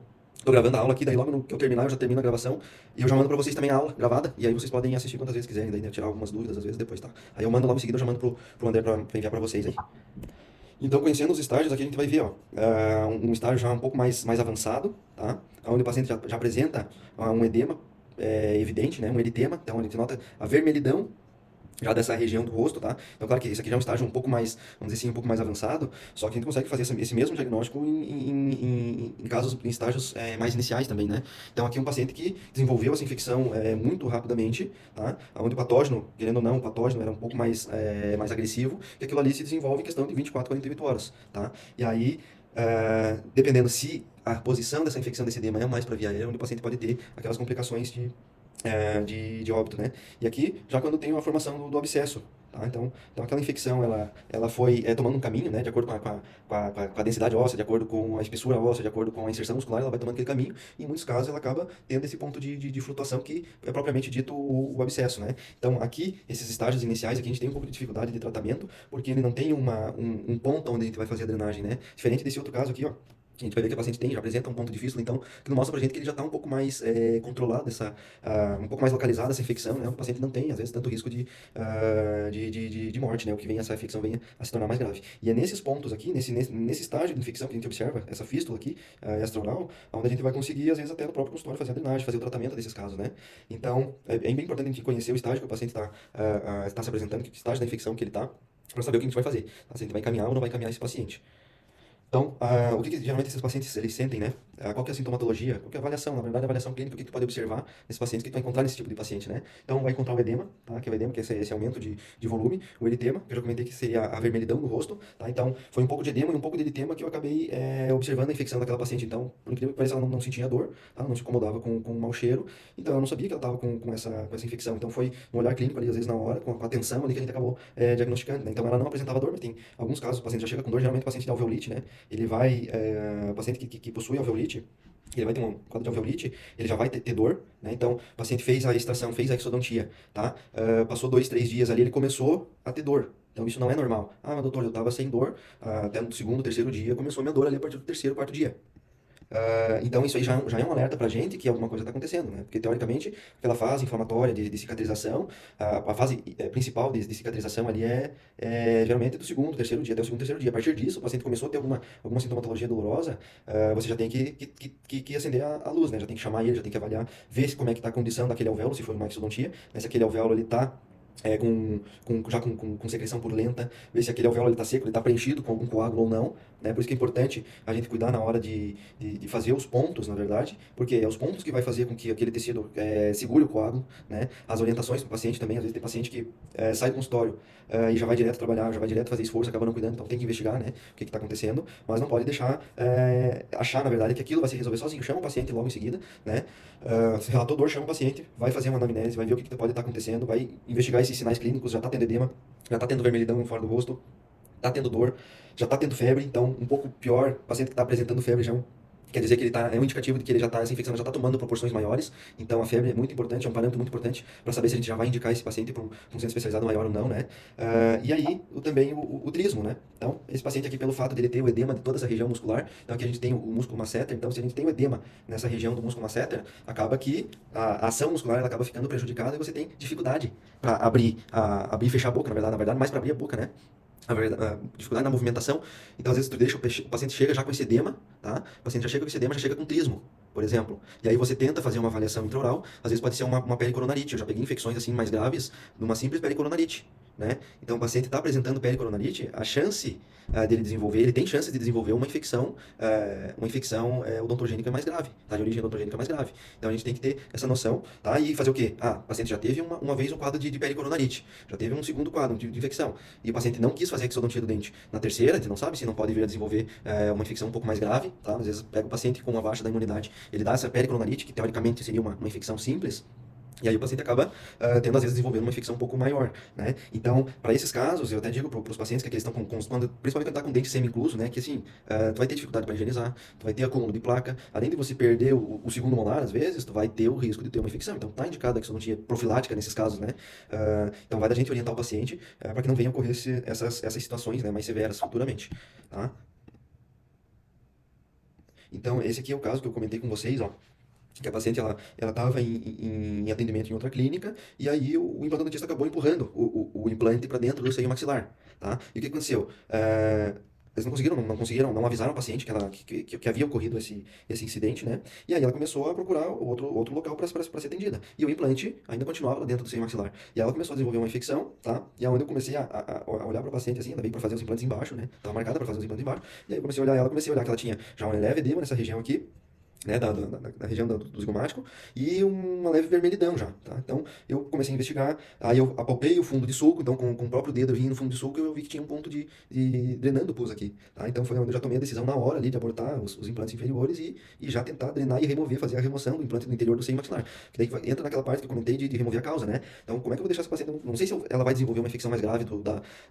A: gravando a aula aqui, daí logo no que eu terminar, eu já termino a gravação, e eu já mando para vocês também a aula gravada, e aí vocês podem assistir quantas vezes quiserem, daí, né, tirar algumas dúvidas, às vezes, depois, tá? Aí eu mando logo em seguida, eu já mando pro André para enviar para vocês aí. Então, conhecendo os estágios, aqui a gente vai ver, ó, um estágio já um pouco mais avançado, tá? Onde o paciente já apresenta um edema evidente, né? Um eritema, então a gente nota a vermelhidão já dessa região do rosto, tá? Então, claro que esse aqui já é um estágio um pouco mais, vamos dizer assim, um pouco mais avançado, só que a gente consegue fazer esse mesmo diagnóstico em casos, em estágios mais iniciais também, né? Então, aqui um paciente que desenvolveu essa infecção muito rapidamente, tá? Onde o patógeno, querendo ou não, o patógeno era um pouco mais agressivo, e aquilo ali se desenvolve em questão de 24, 48 horas, tá? E aí, dependendo se a posição dessa infecção desse edema é mais para via aérea, onde o paciente pode ter aquelas complicações de óbito, né? E aqui, já quando tem uma formação do abscesso, tá? Então aquela infecção, ela foi tomando um caminho, né? De acordo com a densidade óssea, de acordo com a espessura óssea, de acordo com a inserção muscular, ela vai tomando aquele caminho, e em muitos casos ela acaba tendo esse ponto de flutuação que é propriamente dito o abscesso, né? Então aqui, esses estágios iniciais, aqui a gente tem um pouco de dificuldade de tratamento, porque ele não tem um ponto onde a gente vai fazer a drenagem, né? Diferente desse outro caso aqui, ó. A gente vai ver que o paciente já apresenta um ponto de fístula, então, que mostra pra gente que ele já está um pouco mais controlado, um pouco mais localizada essa infecção, né? O paciente não tem, às vezes, tanto risco de morte, né? O que vem, essa infecção venha a se tornar mais grave. E é nesses pontos aqui, nesse estágio de infecção que a gente observa, essa fístula aqui, extraoral, onde a gente vai conseguir, às vezes, até no próprio consultório fazer a drenagem, fazer o tratamento desses casos, né? Então, é bem importante a gente conhecer o estágio que o paciente está se apresentando, que estágio da infecção que ele está, para saber o que a gente vai fazer. Se a gente vai encaminhar ou não vai encaminhar esse paciente. Então, o que geralmente esses pacientes eles sentem, né? Qual que é a sintomatologia? Qual que é a avaliação? Na verdade, a avaliação clínica, o que tu pode observar nesses pacientes que tu vai encontrar nesse tipo de paciente, né? Então, vai encontrar o edema, tá? Que é o edema, que é esse aumento de volume. O eritema, que eu já comentei que seria a vermelhidão do rosto, tá? Então, foi um pouco de edema e um pouco de eritema que eu acabei observando a infecção daquela paciente. Então, por incrível que pareça, ela não sentia dor, tá? Não se incomodava com um mau cheiro. Então, eu não sabia que ela estava com essa infecção. Então, foi um olhar clínico ali, às vezes, na hora, com a atenção ali que a gente acabou diagnosticando, né? Então, ela não apresentava dor, mas tem alguns casos, o paciente já chega com dor, geralmente o paciente de alveolite, né? Ele vai, o paciente que possui alveolite, ele vai ter um quadro de alveolite, ele já vai ter dor, né? Então, o paciente fez a extração, fez a exodontia, tá? Passou 2, 3 dias ali, ele começou a ter dor. Então, isso não é normal. Ah, mas doutor, eu estava sem dor, até no segundo, terceiro dia, começou a minha dor ali a partir do terceiro, quarto dia. Então isso aí já é um alerta pra gente que alguma coisa está acontecendo, né? Porque teoricamente, pela fase inflamatória de cicatrização, a fase principal de cicatrização ali geralmente do segundo, terceiro dia, até o segundo, terceiro dia. A partir disso, o paciente começou a ter alguma sintomatologia dolorosa, você já tem que acender a luz, né? Já tem que chamar ele, já tem que avaliar, ver como é que está a condição daquele alvéolo, se for uma exodontia, né? Se aquele alvéolo ele está com secreção purulenta, ver se aquele alvéolo está seco, ele está preenchido com algum coágulo ou não, né? Por isso que é importante a gente cuidar na hora de fazer os pontos, na verdade, porque é os pontos que vai fazer com que aquele tecido segure o coágulo, né? As orientações para o paciente também, às vezes tem paciente que sai do consultório e já vai direto trabalhar, já vai direto fazer esforço, acaba não cuidando, então tem que investigar, né? O que está acontecendo, mas não pode deixar achar, na verdade, que aquilo vai se resolver sozinho. Chama o paciente logo em seguida, né? Se relatou dor, chama o paciente, vai fazer uma anamnese, vai ver o que pode estar acontecendo, vai investigar esses sinais clínicos, já está tendo edema, já está tendo vermelhidão fora do rosto, está tendo dor, já está tendo febre, então um pouco pior, o paciente que está apresentando febre já quer dizer que ele é um indicativo de que essa infecção já está tomando proporções maiores. Então a febre é muito importante, é um parâmetro muito importante para saber se a gente já vai indicar esse paciente para um centro especializado maior ou não, né? E aí também o trismo, né? Então esse paciente aqui, pelo fato dele ter o edema de toda essa região muscular, então aqui a gente tem o músculo masseter, então se a gente tem o edema nessa região do músculo masseter, acaba que a ação muscular ela acaba ficando prejudicada e você tem dificuldade para abrir e fechar a boca, na verdade, mais para abrir a boca, né? A dificuldade na movimentação. Então, às vezes, tu deixa o paciente chega já com esse edema, tá? O paciente já chega com esse edema, já chega com trismo, por exemplo. E aí você tenta fazer uma avaliação intraoral, às vezes pode ser uma pericoronarite. Eu já peguei infecções assim mais graves numa simples pericoronarite, né? Então, o paciente está apresentando pericoronarite, a chance dele desenvolver, ele tem chance de desenvolver uma infecção odontogênica mais grave, tá? De origem odontogênica mais grave. Então, a gente tem que ter essa noção, tá? E fazer o quê? O paciente já teve uma vez um quadro de pericoronarite, já teve um segundo quadro de infecção, e o paciente não quis fazer a exodontia do dente. Na terceira, a gente não sabe se não pode vir a desenvolver uma infecção um pouco mais grave, tá? Às vezes pega o paciente com uma baixa da imunidade, ele dá essa pericoronarite, que teoricamente seria uma infecção simples, e aí o paciente acaba tendo, às vezes, desenvolvendo uma infecção um pouco maior, né? Então, para esses casos, eu até digo para os pacientes que eles estão principalmente quando está com dente semi-incluso, né? Que assim, tu vai ter dificuldade para higienizar, tu vai ter acúmulo de placa, além de você perder o segundo molar, às vezes, tu vai ter o risco de ter uma infecção. Então, tá indicada a exodontia profilática nesses casos, né? Então, vai da gente orientar o paciente para que não venham ocorrer essas situações, né, mais severas futuramente, tá? Então, esse aqui é o caso que eu comentei com vocês, ó. Que a paciente ela estava em atendimento em outra clínica e aí o implantodontista acabou empurrando o implante para dentro do seio maxilar, tá? E o que aconteceu? Eles não avisaram a paciente que havia ocorrido esse incidente, né? E aí ela começou a procurar outro local para ser atendida. E o implante ainda continuava lá dentro do seio maxilar. E ela começou a desenvolver uma infecção, tá? E é onde eu comecei a olhar para a paciente assim, ela veio para fazer os implantes embaixo, né? Estava marcada para fazer os implantes embaixo. E aí eu comecei a olhar ela, comecei a olhar que ela tinha já um leve edema nessa região aqui, né, da região do zigomático, e uma leve vermelhidão já, tá? Então, eu comecei a investigar, aí eu apalpei o fundo de sulco, então com o próprio dedo eu vim no fundo de sulco e eu vi que tinha um ponto de drenando o pus aqui, tá? Então, foi onde eu já tomei a decisão na hora ali de abortar os implantes inferiores e já tentar drenar e remover, fazer a remoção do implante no interior do seio maxilar. Que daí entra naquela parte que eu comentei de remover a causa, né? Então, como é que eu vou deixar essa paciente? Não sei se ela vai desenvolver uma infecção mais grave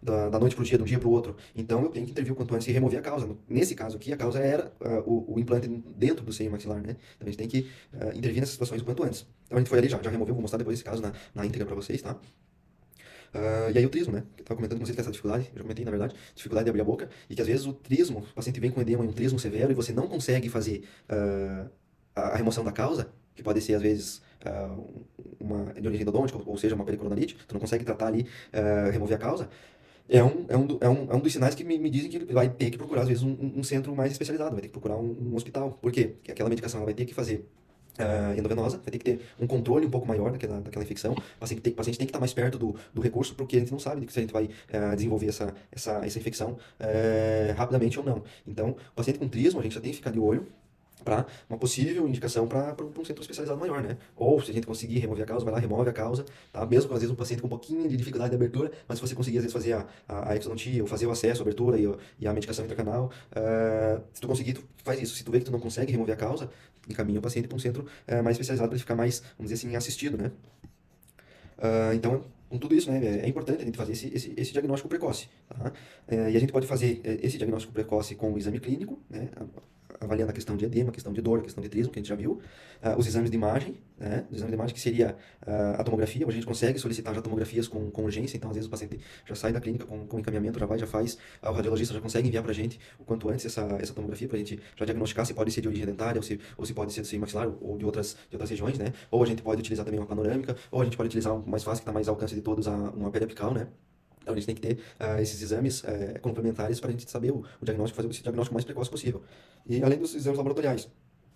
A: da noite pro dia, de um dia pro outro. Então, eu tenho que intervir o quanto antes e remover a causa. Nesse caso aqui, a causa era o implante dentro do seio maxilar, né? Então, a gente tem que intervir nessas situações o quanto antes. Então a gente foi ali, já removeu, vou mostrar depois esse caso na íntegra para vocês, tá? E aí o trismo, né? Que eu tava comentando com vocês que essa dificuldade, eu já comentei na verdade, dificuldade de abrir a boca, e que às vezes o trismo, o paciente vem com edema e um trismo severo e você não consegue fazer a remoção da causa, que pode ser às vezes uma de origem endodôntica, ou seja, uma pericoronarite, tu não consegue tratar ali, remover a causa. É um dos sinais que me dizem que ele vai ter que procurar, às vezes, um centro mais especializado, vai ter que procurar um hospital. Por quê? Porque aquela medicação ela vai ter que fazer endovenosa, vai ter que ter um controle um pouco maior daquela infecção. O paciente tem que estar mais perto do recurso, porque a gente não sabe se a gente vai desenvolver essa infecção rapidamente ou não. Então, o paciente com trismo, a gente já tem que ficar de olho para uma possível indicação para um centro especializado maior, né? Ou se a gente conseguir remover a causa, vai lá, remove a causa, tá? Mesmo às vezes um paciente com um pouquinho de dificuldade de abertura, mas se você conseguir às vezes fazer a exodontia, ou fazer o acesso, a abertura e a medicação intracanal, se tu conseguir, tu faz isso. Se tu vê que tu não consegue remover a causa, encaminha o paciente para um centro mais especializado para ele ficar mais, vamos dizer assim, assistido, né? Então, com tudo isso, né, é importante a gente fazer esse diagnóstico precoce, tá? E a gente pode fazer esse diagnóstico precoce com o exame clínico, né, avaliando a questão de edema, a questão de dor, a questão de trismo, que a gente já viu, os exames de imagem, né, os exames de imagem que seria a tomografia, a gente consegue solicitar já tomografias com urgência, então às vezes o paciente já sai da clínica com encaminhamento, já faz, o radiologista já consegue enviar pra gente o quanto antes essa tomografia, pra gente já diagnosticar se pode ser de origem dentária, ou se pode ser do seio maxilar, ou de outras regiões, né, ou a gente pode utilizar também uma panorâmica, ou a gente pode utilizar o mais fácil, que está mais ao alcance de todos, uma periapical, né. Então a gente tem que ter esses exames complementares para a gente saber o diagnóstico, fazer esse diagnóstico mais precoce possível. E além dos exames laboratoriais.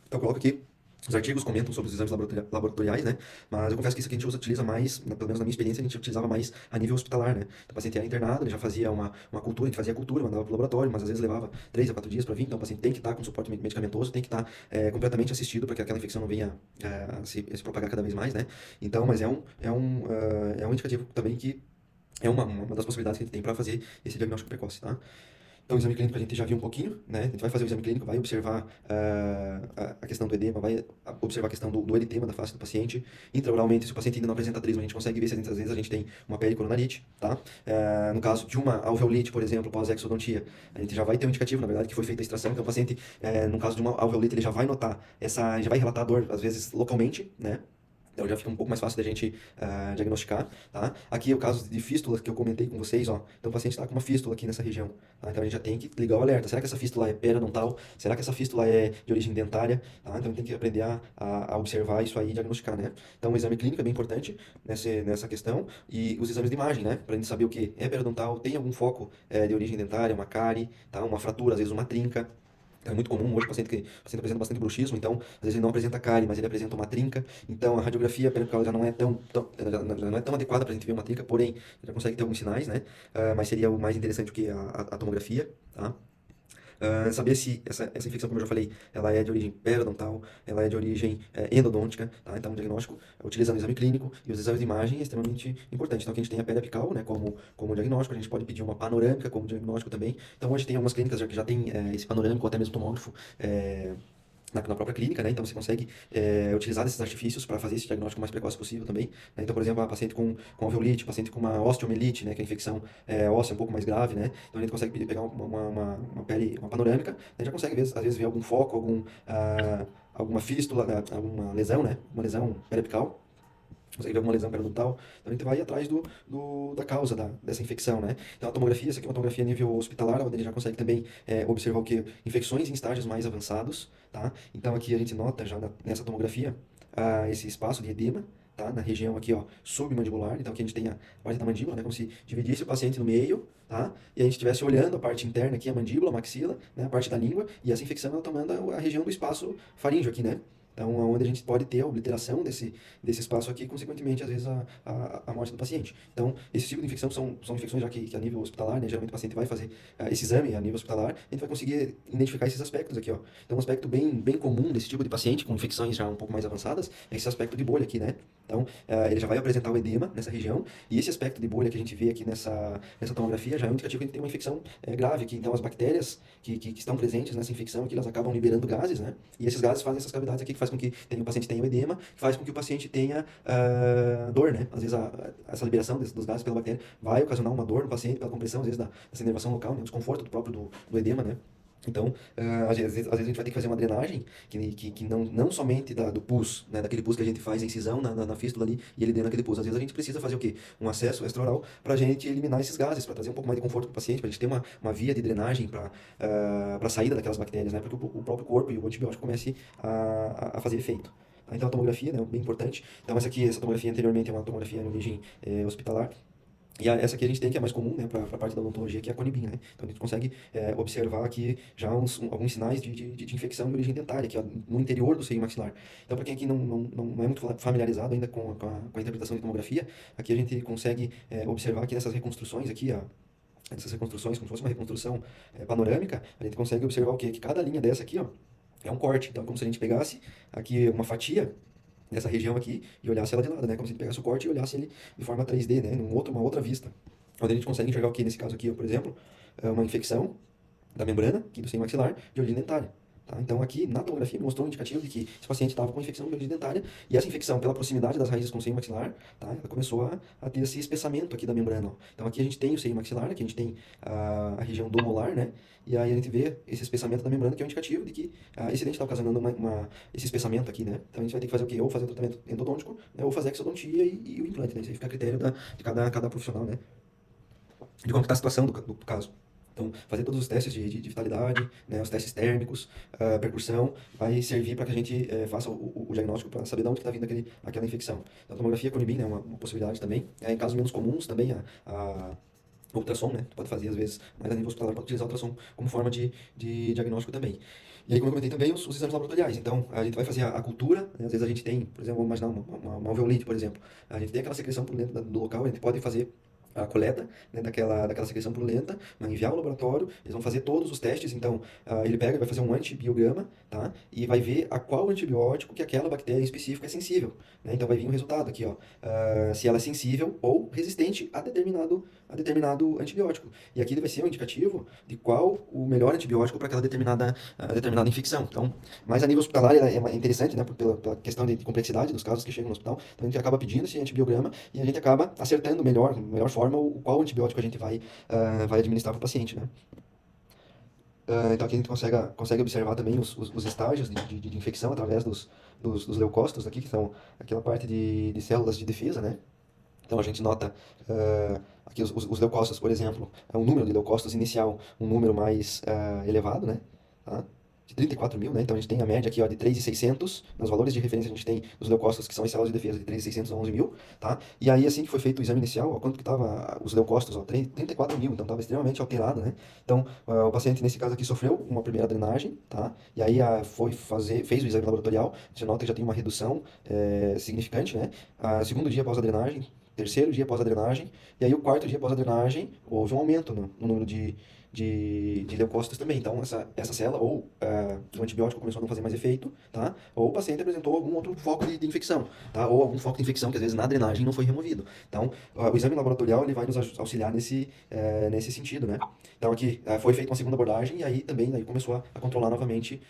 A: Então eu coloco aqui, os artigos comentam sobre os exames laboratoriais, né? Mas eu confesso que isso aqui a gente utiliza mais, pelo menos na minha experiência, a gente utilizava mais a nível hospitalar, né? Então, o paciente era internado, ele já fazia uma cultura, a gente fazia a cultura, mandava para o laboratório, mas às vezes levava 3 a 4 dias para vir, então o paciente tem que estar com suporte medicamentoso, tem que estar completamente assistido para que aquela infecção não venha se propagar cada vez mais, né? Então, mas é um indicativo também que é uma das possibilidades que a gente tem para fazer esse diagnóstico precoce, tá? Então, o exame clínico a gente já viu um pouquinho, né? A gente vai fazer o exame clínico, vai observar a questão do edema, vai observar a questão do eritema da face do paciente. Intraoralmente, se o paciente ainda não apresenta trisma, a gente consegue ver se às vezes a gente tem uma pericoronarite, tá? No caso de uma alveolite, por exemplo, pós-exodontia, a gente já vai ter um indicativo, na verdade, que foi feita a extração. Então, o paciente, no caso de uma alveolite, ele já vai notar já vai relatar a dor, às vezes, localmente, né? Então já fica um pouco mais fácil da gente diagnosticar, tá? Aqui é o caso de fístula que eu comentei com vocês, ó. Então o paciente está com uma fístula aqui nessa região, tá? Então a gente já tem que ligar o alerta. Será que essa fístula é periodontal? Será que essa fístula é de origem dentária? Tá? Então a gente tem que aprender a observar isso aí e diagnosticar, né? Então o exame clínico é bem importante nessa questão e os exames de imagem, né? Para a gente saber o que é periodontal, tem algum foco de origem dentária, uma cárie, tá? Uma fratura, às vezes uma trinca. É muito comum hoje o paciente apresenta bastante bruxismo, então às vezes ele não apresenta cárie, mas ele apresenta uma trinca. Então a radiografia periapical já não é já não é tão adequada para a gente ver uma trinca, porém já consegue ter alguns sinais, né? Mas seria o mais interessante do que a tomografia, tá? Saber se essa infecção, como eu já falei, ela é de origem periodontal, ela é de origem endodôntica, tá? Então o diagnóstico utilizando o exame clínico e os exames de imagem é extremamente importante. Então aqui a gente tem a periapical, né, como diagnóstico, a gente pode pedir uma panorâmica como diagnóstico também. Então hoje tem algumas clínicas que já tem esse panorâmico ou até mesmo tomógrafo na própria clínica, né? Então você consegue utilizar desses artifícios para fazer esse diagnóstico o mais precoce possível também, né? Então, por exemplo, a paciente com alveolite, paciente com uma osteomielite, né? Que é a infecção óssea um pouco mais grave, né? Então a gente consegue pegar uma pele, uma panorâmica, né? Já consegue às vezes ver algum foco, alguma fístula, alguma lesão, né? Uma lesão periapical. Consegue ver alguma lesão periodontal, então a gente vai atrás da causa dessa infecção, né? Então a tomografia, essa aqui é uma tomografia a nível hospitalar, onde ele já consegue também observar o que? Infecções em estágios mais avançados, tá? Então aqui a gente nota já nessa tomografia esse espaço de edema, tá? Na região aqui, ó, submandibular, então aqui a gente tem a parte da mandíbula, né? Como se dividisse o paciente no meio, tá? E a gente estivesse olhando a parte interna aqui, a mandíbula, a maxila, né? A parte da língua, e essa infecção ela tomando a região do espaço faríngeo aqui, né? Então, onde a gente pode ter a obliteração desse espaço aqui, consequentemente, às vezes, a morte do paciente. Então, esse tipo de infecção são infecções já que a nível hospitalar, né, geralmente o paciente vai fazer esse exame a nível hospitalar, a gente vai conseguir identificar esses aspectos aqui, ó. Então, um aspecto bem comum desse tipo de paciente, com infecções já um pouco mais avançadas, é esse aspecto de bolha aqui, né? Então, ele já vai apresentar o edema nessa região, e esse aspecto de bolha que a gente vê aqui nessa tomografia já é um indicativo que a gente tem uma infecção grave aqui. Então, as bactérias que estão presentes nessa infecção aqui, elas acabam liberando gases, né? E esses gases fazem essas cavidades aqui, que faz com que o paciente tenha o edema, que faz com que o paciente tenha dor, né? Às vezes essa liberação dos gases pela bactéria vai ocasionar uma dor no paciente, pela compressão, às vezes, dessa inervação local, né? O desconforto do edema, né? Então, às vezes a gente vai ter que fazer uma drenagem que não somente do pus, né, daquele pus que a gente faz a incisão na fístula ali e ele drena aquele pus. Às vezes a gente precisa fazer o quê? Um acesso extraoral para a gente eliminar esses gases, para trazer um pouco mais de conforto para o paciente, para a gente ter uma via de drenagem para a saída daquelas bactérias, né, para que o próprio corpo e o antibiótico comece a fazer efeito. Então, a tomografia, né, bem importante. Então, essa tomografia anteriormente é uma tomografia de origem hospitalar. E essa aqui a gente tem, que é mais comum, né, para a parte da odontologia, que é a conibin, né? Então a gente consegue observar aqui já alguns sinais de infecção de origem dentária, aqui ó, no interior do seio maxilar. Então, para quem aqui não é muito familiarizado ainda com a interpretação de tomografia, aqui a gente consegue observar aqui nessas reconstruções aqui, ó, essas reconstruções, como se fosse uma reconstrução panorâmica, a gente consegue observar o quê? Que cada linha dessa aqui, ó, é um corte. Então, é como se a gente pegasse aqui uma fatia dessa região aqui e olhasse ela de lado, né? Como se a gente pegasse o corte e olhasse ele de forma 3D, né? Uma outra vista. Onde a gente consegue enxergar aqui, nesse caso aqui, ó, por exemplo, uma infecção da membrana aqui do seio maxilar de origem dentária. Tá? Então aqui na tomografia mostrou um indicativo de que esse paciente estava com infecção de origem dentária e essa infecção, pela proximidade das raízes com o seio maxilar, tá? Ela começou a ter esse espessamento aqui da membrana. Ó. Então aqui a gente tem o seio maxilar, aqui a gente tem a região do molar, né? E aí a gente vê esse espessamento da membrana, que é um indicativo de que esse dente está ocasionando esse espessamento aqui, né? Então a gente vai ter que fazer o quê? Ou fazer o tratamento endodôntico, né? Ou fazer a exodontia e o implante, né? Isso aí fica a critério de cada profissional, né? De como está a situação do caso. Então, fazer todos os testes de vitalidade, né, os testes térmicos, percussão, vai servir para que a gente faça o diagnóstico para saber de onde está vindo aquela infecção. Então, a tomografia conibin é uma possibilidade também. Em casos menos comuns, também a ultrassom, né? Tu pode fazer, às vezes, mas a nível hospitalar pode utilizar a ultrassom como forma de diagnóstico também. E aí, como eu comentei também, os exames laboratoriais. Então, a gente vai fazer a cultura, né? Às vezes a gente tem, por exemplo, vamos imaginar uma alveolite, por exemplo. A gente tem aquela secreção por dentro do local, a gente pode fazer a coleta, né, daquela secreção purulenta, vai enviar ao laboratório, eles vão fazer todos os testes, então ele pega, vai fazer um antibiograma, tá? E vai ver a qual antibiótico que aquela bactéria específica é sensível, né? Então vai vir um resultado aqui, ó, se ela é sensível ou resistente a determinado antibiótico. E aqui ele vai ser um indicativo de qual o melhor antibiótico para aquela determinada infecção. Então, mas a nível hospitalar é interessante, né, pela questão de complexidade dos casos que chegam no hospital, então a gente acaba pedindo esse antibiograma e a gente acaba acertando melhor forma qual antibiótico a gente vai administrar para o paciente, né? Então aqui a gente consegue observar também os estágios de infecção através dos leucócitos aqui, que são aquela parte de células de defesa, né? Então a gente nota aqui os leucócitos, por exemplo, é um número de leucócitos inicial, um número mais elevado, né? Tá? De 34 mil, né? Então a gente tem a média aqui, ó, de 3.600. Nos valores de referência a gente tem os leucócitos, que são as células de defesa, de 3.600 a 11 mil, tá? E aí assim que foi feito o exame inicial, ó, quanto que tava os leucócitos, ó, 34 mil, então estava extremamente alterado, né? Então o paciente nesse caso aqui sofreu uma primeira drenagem, tá? E aí fez o exame laboratorial, você nota que já tem uma redução significante, né? Segundo dia após a drenagem, terceiro dia após a drenagem, e aí o quarto dia após a drenagem, houve um aumento no número de leucócitos também. Então, essa célula, ou o antibiótico começou a não fazer mais efeito, tá? Ou o paciente apresentou algum outro foco de infecção, tá? Ou algum foco de infecção que às vezes na drenagem não foi removido. Então, o exame laboratorial ele vai nos auxiliar nesse sentido, né? Então, aqui foi feita uma segunda abordagem e aí também começou a controlar novamente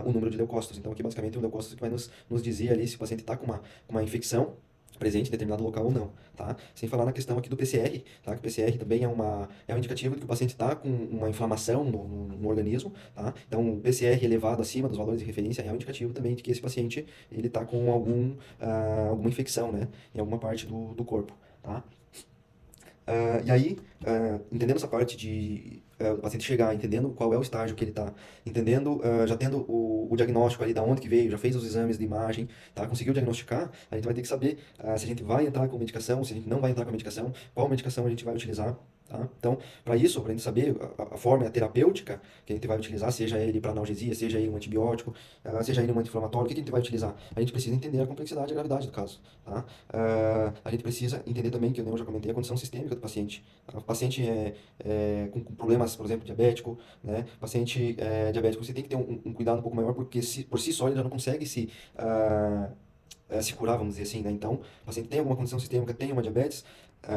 A: o número de leucócitos. Então, aqui basicamente o leucócito que vai nos dizer ali se o paciente está com uma infecção presente em determinado local ou não, tá? Sem falar na questão aqui do PCR, tá? Que o PCR também é um indicativo de que o paciente está com uma inflamação no organismo, tá? Então, o PCR elevado acima dos valores de referência é um indicativo também de que esse paciente ele está com alguma infecção, né? Em alguma parte do corpo, tá? E aí, entendendo essa parte de o paciente chegar, entendendo qual é o estágio que ele está, entendendo, já tendo o diagnóstico ali, da onde que veio, já fez os exames de imagem, tá? Conseguiu diagnosticar, a gente vai ter que saber se a gente vai entrar com medicação, se a gente não vai entrar com medicação, qual medicação a gente vai utilizar. Tá? Então, para isso, para a gente saber a forma terapêutica que a gente vai utilizar, seja ele para analgesia, seja ele um antibiótico, seja ele um anti-inflamatório, o que a gente vai utilizar? A gente precisa entender a complexidade e a gravidade do caso. Tá? A gente precisa entender também, que eu já comentei, a condição sistêmica do paciente. Tá? O paciente com problemas, por exemplo, diabético, né? Paciente diabético, você tem que ter um cuidado um pouco maior, porque por si só ele já não consegue se curar, vamos dizer assim, né? Então, o paciente tem alguma condição sistêmica, tem uma diabetes,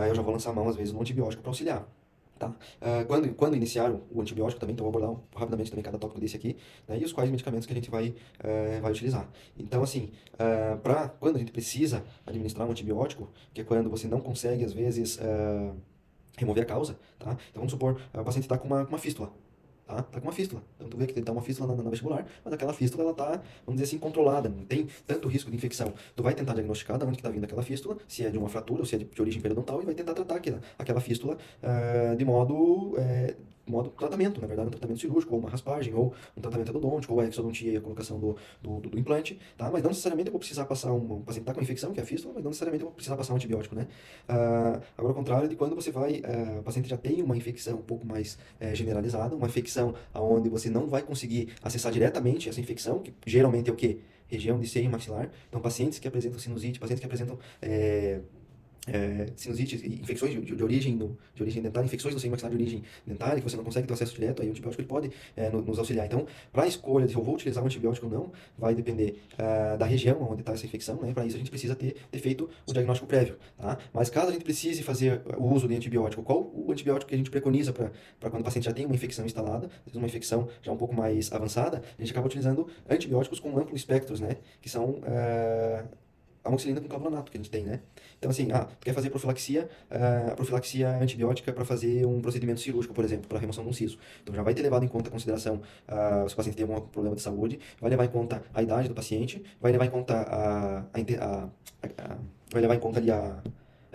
A: eu já vou lançar a mão, às vezes, no antibiótico para auxiliar. Tá? Quando iniciar o antibiótico também, então eu vou abordar rapidamente também cada tópico desse aqui, né, e os quais medicamentos que a gente vai utilizar. Então, assim, quando a gente precisa administrar um antibiótico, que é quando você não consegue, às vezes, remover a causa, tá? Então, vamos supor, o paciente está com uma fístula. Tá com uma fístula. Então, tu vê que ele tá uma fístula na vestibular, mas aquela fístula, ela tá, vamos dizer assim, controlada, não tem tanto risco de infecção. Tu vai tentar diagnosticar de onde que tá vindo aquela fístula, se é de uma fratura ou se é de origem periodontal, e vai tentar tratar aquela fístula de modo tratamento, na verdade, um tratamento cirúrgico, ou uma raspagem, ou um tratamento endodôntico, ou a exodontia e a colocação do implante, tá? Mas não necessariamente eu vou precisar passar o paciente tá com infecção, que é a fístula, mas não necessariamente eu vou precisar passar um antibiótico, né? Agora, ao contrário de quando o paciente já tem uma infecção um pouco mais generalizada, uma infecção onde você não vai conseguir acessar diretamente essa infecção, que geralmente é o quê? Região de seio maxilar. Então, pacientes que apresentam sinusite, pacientes que apresentam sinusites e infecções de origem dentária, infecções do seio maxilar de origem dentária, que você não consegue ter acesso direto, aí o antibiótico ele pode nos auxiliar. Então, para a escolha de se eu vou utilizar um antibiótico ou não, vai depender da região onde está essa infecção, né? Para isso a gente precisa ter feito o diagnóstico prévio, tá? Mas caso a gente precise fazer o uso de antibiótico, qual o antibiótico que a gente preconiza para quando o paciente já tem uma infecção instalada, às vezes uma infecção já um pouco mais avançada, a gente acaba utilizando antibióticos com amplos espectros, né? Que são a amoxicilina com clavulanato que a gente tem, né? Então, assim, tu quer fazer profilaxia, a profilaxia antibiótica para fazer um procedimento cirúrgico, por exemplo, para remoção de um siso. Então, já vai ter levado em conta a consideração se o paciente tem algum problema de saúde, vai levar em conta a idade do paciente, vai levar em conta vai levar em conta ali a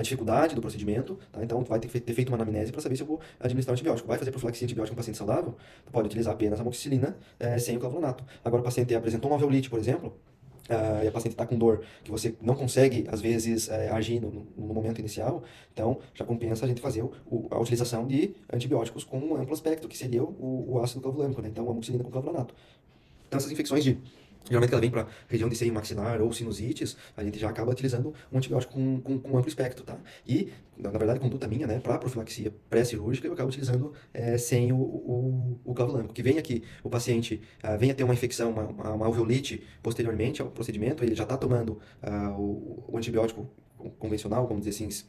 A: dificuldade do procedimento, tá? Então, tu vai ter feito uma anamnese para saber se eu vou administrar antibiótico. Vai fazer profilaxia antibiótica em um paciente saudável? Tu pode utilizar apenas a amoxicilina sem o clavulanato. Agora, o paciente apresentou uma alveolite, por exemplo, e a paciente está com dor que você não consegue, às vezes, agir no momento inicial, então já compensa a gente fazer a utilização de antibióticos com um amplo espectro, que seria o ácido clavulâmico, né? Então, a amoxicilina com clavulanato. Então, essas infecções Geralmente que ela vem para região de seio maxilar ou sinusites, a gente já acaba utilizando um antibiótico com amplo espectro, tá? E, na verdade, conduta minha, né, para profilaxia pré-cirúrgica, eu acabo utilizando sem o clavulâmico. Que venha aqui, o paciente venha ter uma infecção, uma alveolite posteriormente ao procedimento, ele já está tomando o antibiótico convencional, vamos dizer assim,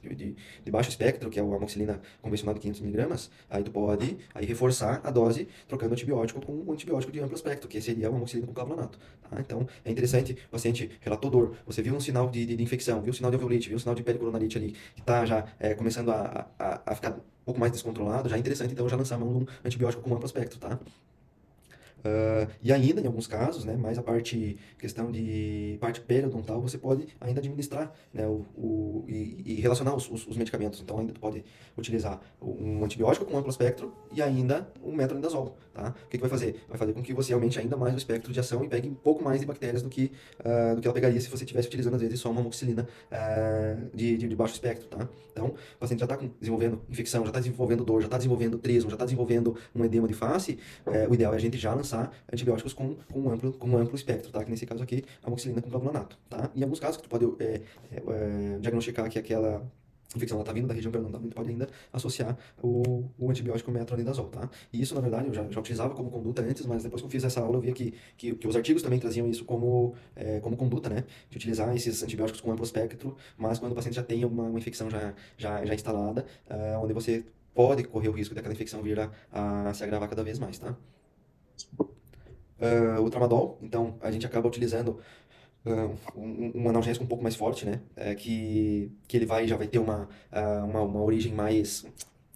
A: de baixo espectro, que é a amoxicilina convencional de 500 miligramas, aí tu pode aí reforçar a dose trocando antibiótico com um antibiótico de amplo espectro, que seria o amoxicilina com clavulanato. Tá? Então, é interessante, o paciente relatou dor, você viu um sinal de infecção, viu um sinal de alveolite, viu um sinal de pericoronarite ali, que está já começando a ficar um pouco mais descontrolado, já é interessante, então, já lançar a mão de um antibiótico com amplo espectro, tá? E ainda, em alguns casos, né, mais a questão de parte periodontal, você pode ainda administrar, né, e relacionar os medicamentos. Então, ainda tu pode utilizar um antibiótico com amplo espectro e ainda um metronidazol, tá? O que que vai fazer? Vai fazer com que você aumente ainda mais o espectro de ação e pegue um pouco mais de bactérias do que ela pegaria se você estivesse utilizando, às vezes, só uma amoxicilina de baixo espectro, tá? Então, o paciente já está desenvolvendo infecção, já está desenvolvendo dor, já está desenvolvendo trismo, já está desenvolvendo um edema de face, o ideal é a gente já lançar antibióticos com um amplo espectro, tá? Que nesse caso aqui, a amoxicilina com clavulanato, tá? Em alguns casos que tu pode diagnosticar que aquela infecção está vindo da região periodontal, a gente pode ainda associar o antibiótico metronidazol, tá? E isso, na verdade, eu já utilizava como conduta antes, mas depois que eu fiz essa aula, eu vi que os artigos também traziam isso como conduta, né? De utilizar esses antibióticos com amplo espectro, mas quando o paciente já tem uma infecção já instalada, onde você pode correr o risco daquela infecção vir a se agravar cada vez mais, tá? O tramadol, então a gente acaba utilizando um analgésico um pouco mais forte, né? Que ele já vai ter uma origem mais,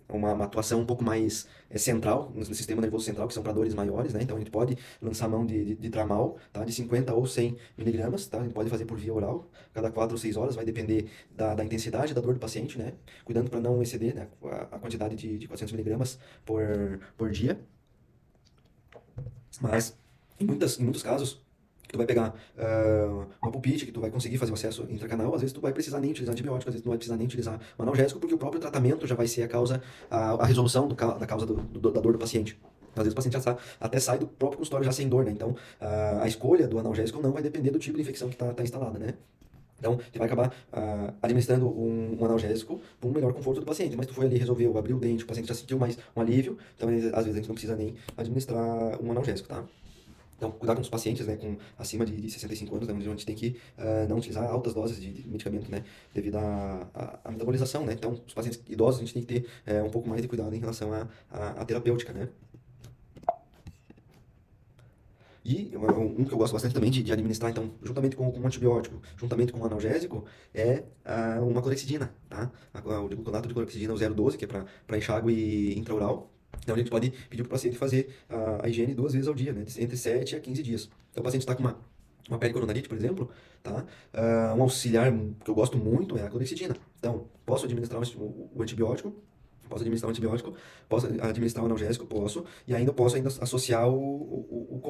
A: uma atuação um pouco mais central, no sistema nervoso central, que são para dores maiores, né? Então a gente pode lançar mão de tramal, tá? De 50 ou 100 miligramas, tá? A gente pode fazer por via oral, cada 4 ou 6 horas, vai depender da intensidade da dor do paciente, né? Cuidando para não exceder, né, a quantidade de 400 miligramas por dia. Mas, em muitos casos, tu vai pegar uma pulpite que tu vai conseguir fazer o acesso intracanal, às vezes tu vai precisar nem utilizar antibiótico, às vezes tu não vai precisar nem utilizar um analgésico, porque o próprio tratamento já vai ser a resolução da causa da dor do paciente. Às vezes o paciente até sai do próprio consultório já sem dor, né? Então, a escolha do analgésico não vai depender do tipo de infecção que tá instalada, né? Então, você vai acabar administrando um analgésico para um melhor conforto do paciente. Mas tu foi ali, resolveu, abriu o dente, o paciente já sentiu mais um alívio, então às vezes a gente não precisa nem administrar um analgésico, tá? Então, cuidar com os pacientes, né, com acima de 65 anos, né, onde a gente tem que não utilizar altas doses de medicamento, né, devido à metabolização, né. Então, os pacientes idosos, a gente tem que ter um pouco mais de cuidado em relação à terapêutica, né. E um que eu gosto bastante também de administrar, então, juntamente com o antibiótico, juntamente com o analgésico, é uma clorexidina, tá? O gluconato de clorexidina, o 0,12, que é para enxágue intraoral. Então, a gente pode pedir para o paciente fazer a higiene 2 vezes ao dia, né? Entre 7 a 15 dias. Então, o paciente está com uma pericoronarite, por exemplo, tá? Um auxiliar que eu gosto muito é a clorexidina. Então, posso administrar o antibiótico, posso administrar um antibiótico, posso administrar um analgésico, posso, e ainda posso associar o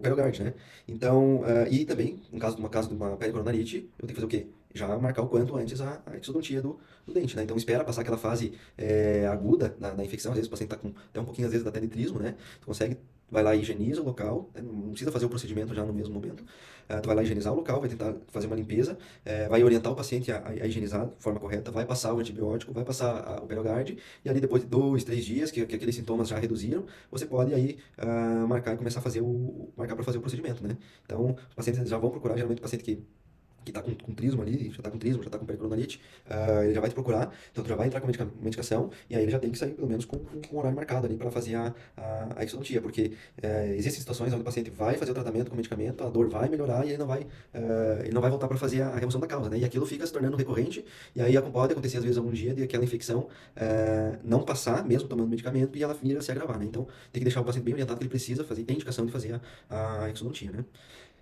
A: Perogard, né? Então, e também, no caso de uma pericoronarite, eu tenho que fazer o quê? Já marcar o quanto antes a exodontia do dente, né? Então, espera passar aquela fase aguda da infecção, às vezes o paciente está com até um pouquinho, às vezes, até de trismo, né? Tu consegue, vai lá e higieniza o local, né? Não precisa fazer o procedimento já no mesmo momento. Tu vai lá higienizar o local, vai tentar fazer uma limpeza, vai orientar o paciente a higienizar de forma correta, vai passar o antibiótico, vai passar o Perogard, e ali depois de 2, 3 dias, que aqueles sintomas já reduziram, você pode aí marcar e começar a marcar para fazer o procedimento, né? Então, os pacientes já vão procurar, geralmente o paciente que está com trismo ali, já está com trismo, já está com pericoronarite, ele já vai te procurar, então tu já vai entrar com medicação, e aí ele já tem que sair pelo menos com um horário marcado ali para fazer a exodontia, porque existem situações onde o paciente vai fazer o tratamento com medicamento, a dor vai melhorar e ele não vai voltar para fazer a remoção da causa, né? E aquilo fica se tornando recorrente, e aí pode acontecer às vezes algum dia de aquela infecção não passar, mesmo tomando medicamento, e ela vir a se agravar, né? Então tem que deixar o paciente bem orientado que ele precisa fazer, tem indicação de fazer a exodontia, né?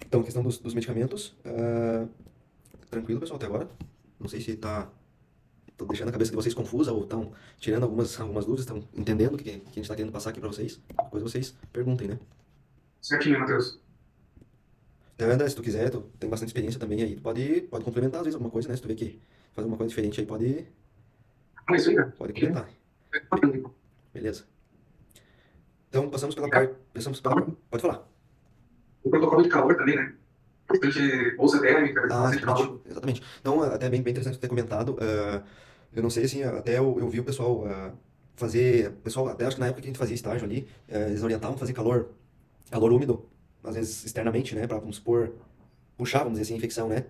A: Então, questão dos medicamentos, tranquilo, pessoal, até agora. Não sei se tô deixando a cabeça de vocês confusa ou estão tirando algumas dúvidas, estão entendendo o que a gente está querendo passar aqui para vocês. Depois vocês perguntem, né?
B: Certinho, Matheus.
A: Então, André, se tu quiser, tu tem bastante experiência também aí, tu pode complementar às vezes alguma coisa, né? Se tu vê que fazer uma coisa diferente aí,
B: Ah, isso aí, cara.
A: pode complementar. Beleza? Então, passamos pela parte... Pode falar.
B: O protocolo de calor também, né? Bastante bolsa térmica,
A: Ah,
B: bastante
A: exatamente,
B: calor.
A: exatamente. Então, até bem interessante você ter comentado. Eu não sei, assim, até eu vi o pessoal fazer. O pessoal, até acho que na época que a gente fazia estágio ali, eles orientavam a fazer calor úmido, às vezes externamente, né? Pra, vamos supor, puxar, vamos dizer assim, a infecção, né?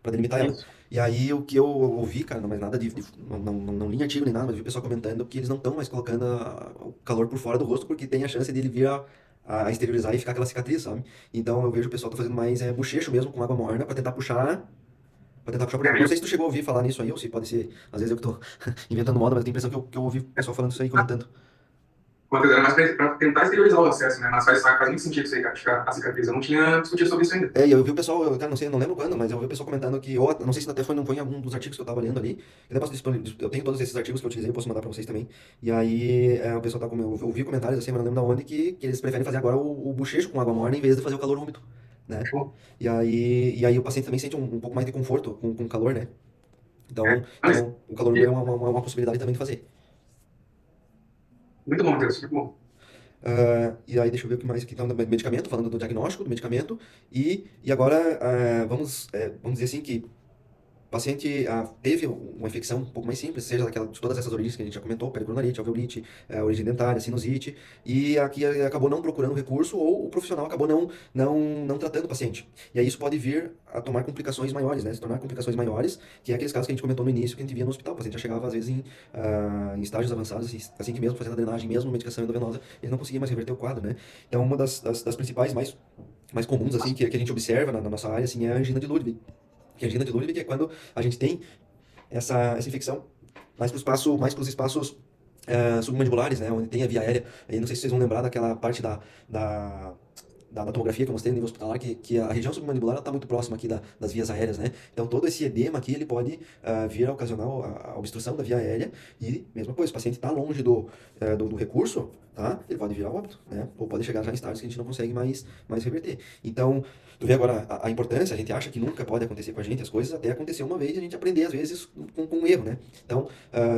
A: Pra delimitar ela.
B: Isso.
A: E aí o que eu ouvi, cara, não mais nada não li artigo nem nada, mas vi o pessoal comentando que eles não estão mais colocando o calor por fora do rosto porque tem a chance dele vir a exteriorizar e ficar aquela cicatriz, sabe? Então eu vejo o pessoal tá fazendo mais bochecho mesmo com água morna pra tentar puxar. Pra tentar puxar por
B: É,
A: dentro. Não sei se tu chegou a ouvir falar nisso aí, ou se pode ser, às vezes eu que tô inventando moda, mas eu tenho a impressão que eu ouvi o pessoal falando isso aí, comentando.
B: Matheus, era mais pra tentar exteriorizar o acesso, né? Mas faz muito sentido isso aí, cara, ficar a cicatriz. Eu não tinha discutido sobre isso ainda.
A: E eu vi o pessoal, cara, não sei, não lembro quando, mas eu vi o pessoal comentando que, ou não sei se até foi, não foi em algum dos artigos que eu tava lendo ali, eu, depois eu tenho todos esses artigos que eu utilizei, eu posso mandar pra vocês também, e aí o pessoal tá com, eu ouvi comentários assim, mas não lembro da onde, que eles preferem fazer agora o bochecho com água morna em vez de fazer o calor úmido, né?
B: Show.
A: E aí o paciente também sente um pouco mais de conforto com o calor, né? Então,
B: É. Mas,
A: então o calor úmido é uma possibilidade também de fazer.
B: muito bom, Matheus, muito bom.
A: E aí, deixa eu ver o que mais aqui. Então, do medicamento, falando do diagnóstico do medicamento. E agora, vamos dizer assim que o paciente teve uma infecção um pouco mais simples, seja daquela, de todas essas origens que a gente já comentou, pericoronarite, alveolite, origem dentária, sinusite, e aqui acabou não procurando recurso ou o profissional acabou não tratando o paciente. E aí isso pode vir a tomar complicações maiores, né? Se tornar complicações maiores, que é aqueles casos que a gente comentou no início, que a gente via no hospital. O paciente já chegava, às vezes, em estágios avançados, assim que mesmo fazendo a drenagem, mesmo medicação endovenosa, ele não conseguia mais reverter o quadro, né? Então, uma das principais, mais comuns, assim, que a gente observa na nossa área, assim, é a angina de Ludwig. Que a angina de Ludwig é quando a gente tem essa infecção mais para os espaços submandibulares, né, onde tem a via aérea. E não sei se vocês vão lembrar daquela parte da, da tomografia que eu mostrei no nível hospitalar, que a região submandibular está muito próxima aqui das vias aéreas, né? Então todo esse edema aqui, ele pode vir a ocasionar a obstrução da via aérea e, mesma coisa, se o paciente está longe do recurso, tá? Ele pode virar óbito, né? Ou pode chegar já em estágios que a gente não consegue mais reverter. Então, tu vê agora a importância, a gente acha que nunca pode acontecer com a gente as coisas, até acontecer uma vez e a gente aprender, às vezes, com um erro, né? Então,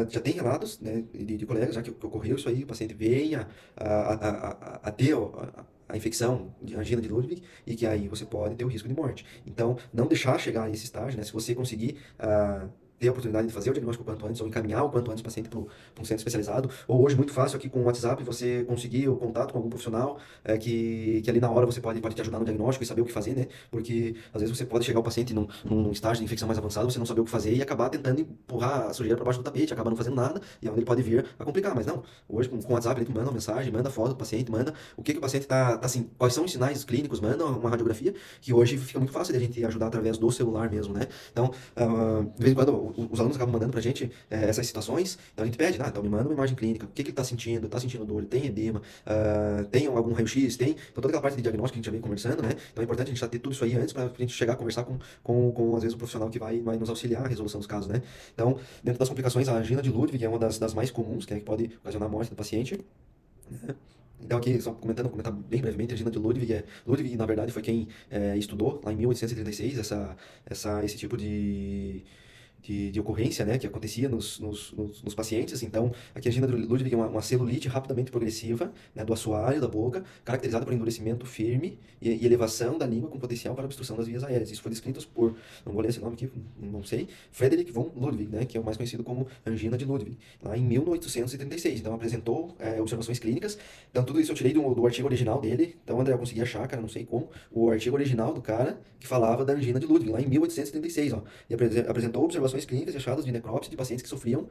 A: já tem relatos, né, de colegas já que ocorreu isso aí, o paciente veio a ter a infecção de angina de Ludwig e que aí você pode ter o risco de morte. Então, não deixar chegar a esse estágio, né? Se você conseguir ter a oportunidade de fazer o diagnóstico o quanto antes ou encaminhar o quanto antes o paciente para um centro especializado, ou hoje muito fácil aqui com o WhatsApp você conseguir o contato com algum profissional que ali na hora você pode te ajudar no diagnóstico e saber o que fazer, né? Porque às vezes você pode chegar o paciente num estágio de infecção mais avançado, você não saber o que fazer e acabar tentando empurrar a sujeira para baixo do tapete, acabar não fazendo nada e é onde ele pode vir a complicar. Mas não, hoje com o WhatsApp ele manda uma mensagem, manda foto do paciente, manda o paciente tá assim, quais são os sinais clínicos, manda uma radiografia, que hoje fica muito fácil de a gente ajudar através do celular mesmo, né? Então, de vez em quando os alunos acabam mandando pra gente essas situações, então a gente pede, então me manda uma imagem clínica, o que ele tá sentindo? Tá sentindo dor? Tem edema? Tem algum raio-x? Tem? Então toda aquela parte de diagnóstico que a gente já vem conversando, né? Então é importante a gente já ter tudo isso aí antes pra gente chegar a conversar com às vezes, o profissional que vai nos auxiliar na resolução dos casos, né? Então, dentro das complicações, a angina de Ludwig é uma das mais comuns, que pode ocasionar a morte do paciente, né? Então aqui, só comentar bem brevemente, a angina de Ludwig. Ludwig, na verdade, foi quem estudou lá em 1836 esse tipo de ocorrência, né, que acontecia nos pacientes. Então, aqui a angina de Ludwig é uma celulite rapidamente progressiva, né, do assoalho da boca, caracterizada por endurecimento firme e elevação da língua com potencial para obstrução das vias aéreas. Isso foi descrito por, não vou ler esse nome aqui, não sei, Frederick von Ludwig, né, que é o mais conhecido como angina de Ludwig, lá em 1836. Então, apresentou observações clínicas. Então, tudo isso eu tirei do artigo original dele. Então, André, eu consegui achar, cara, não sei como, o artigo original do cara que falava da angina de Ludwig, lá em 1836, ó. E apresentou observações clínicas e achados de necrópsia de pacientes que sofriam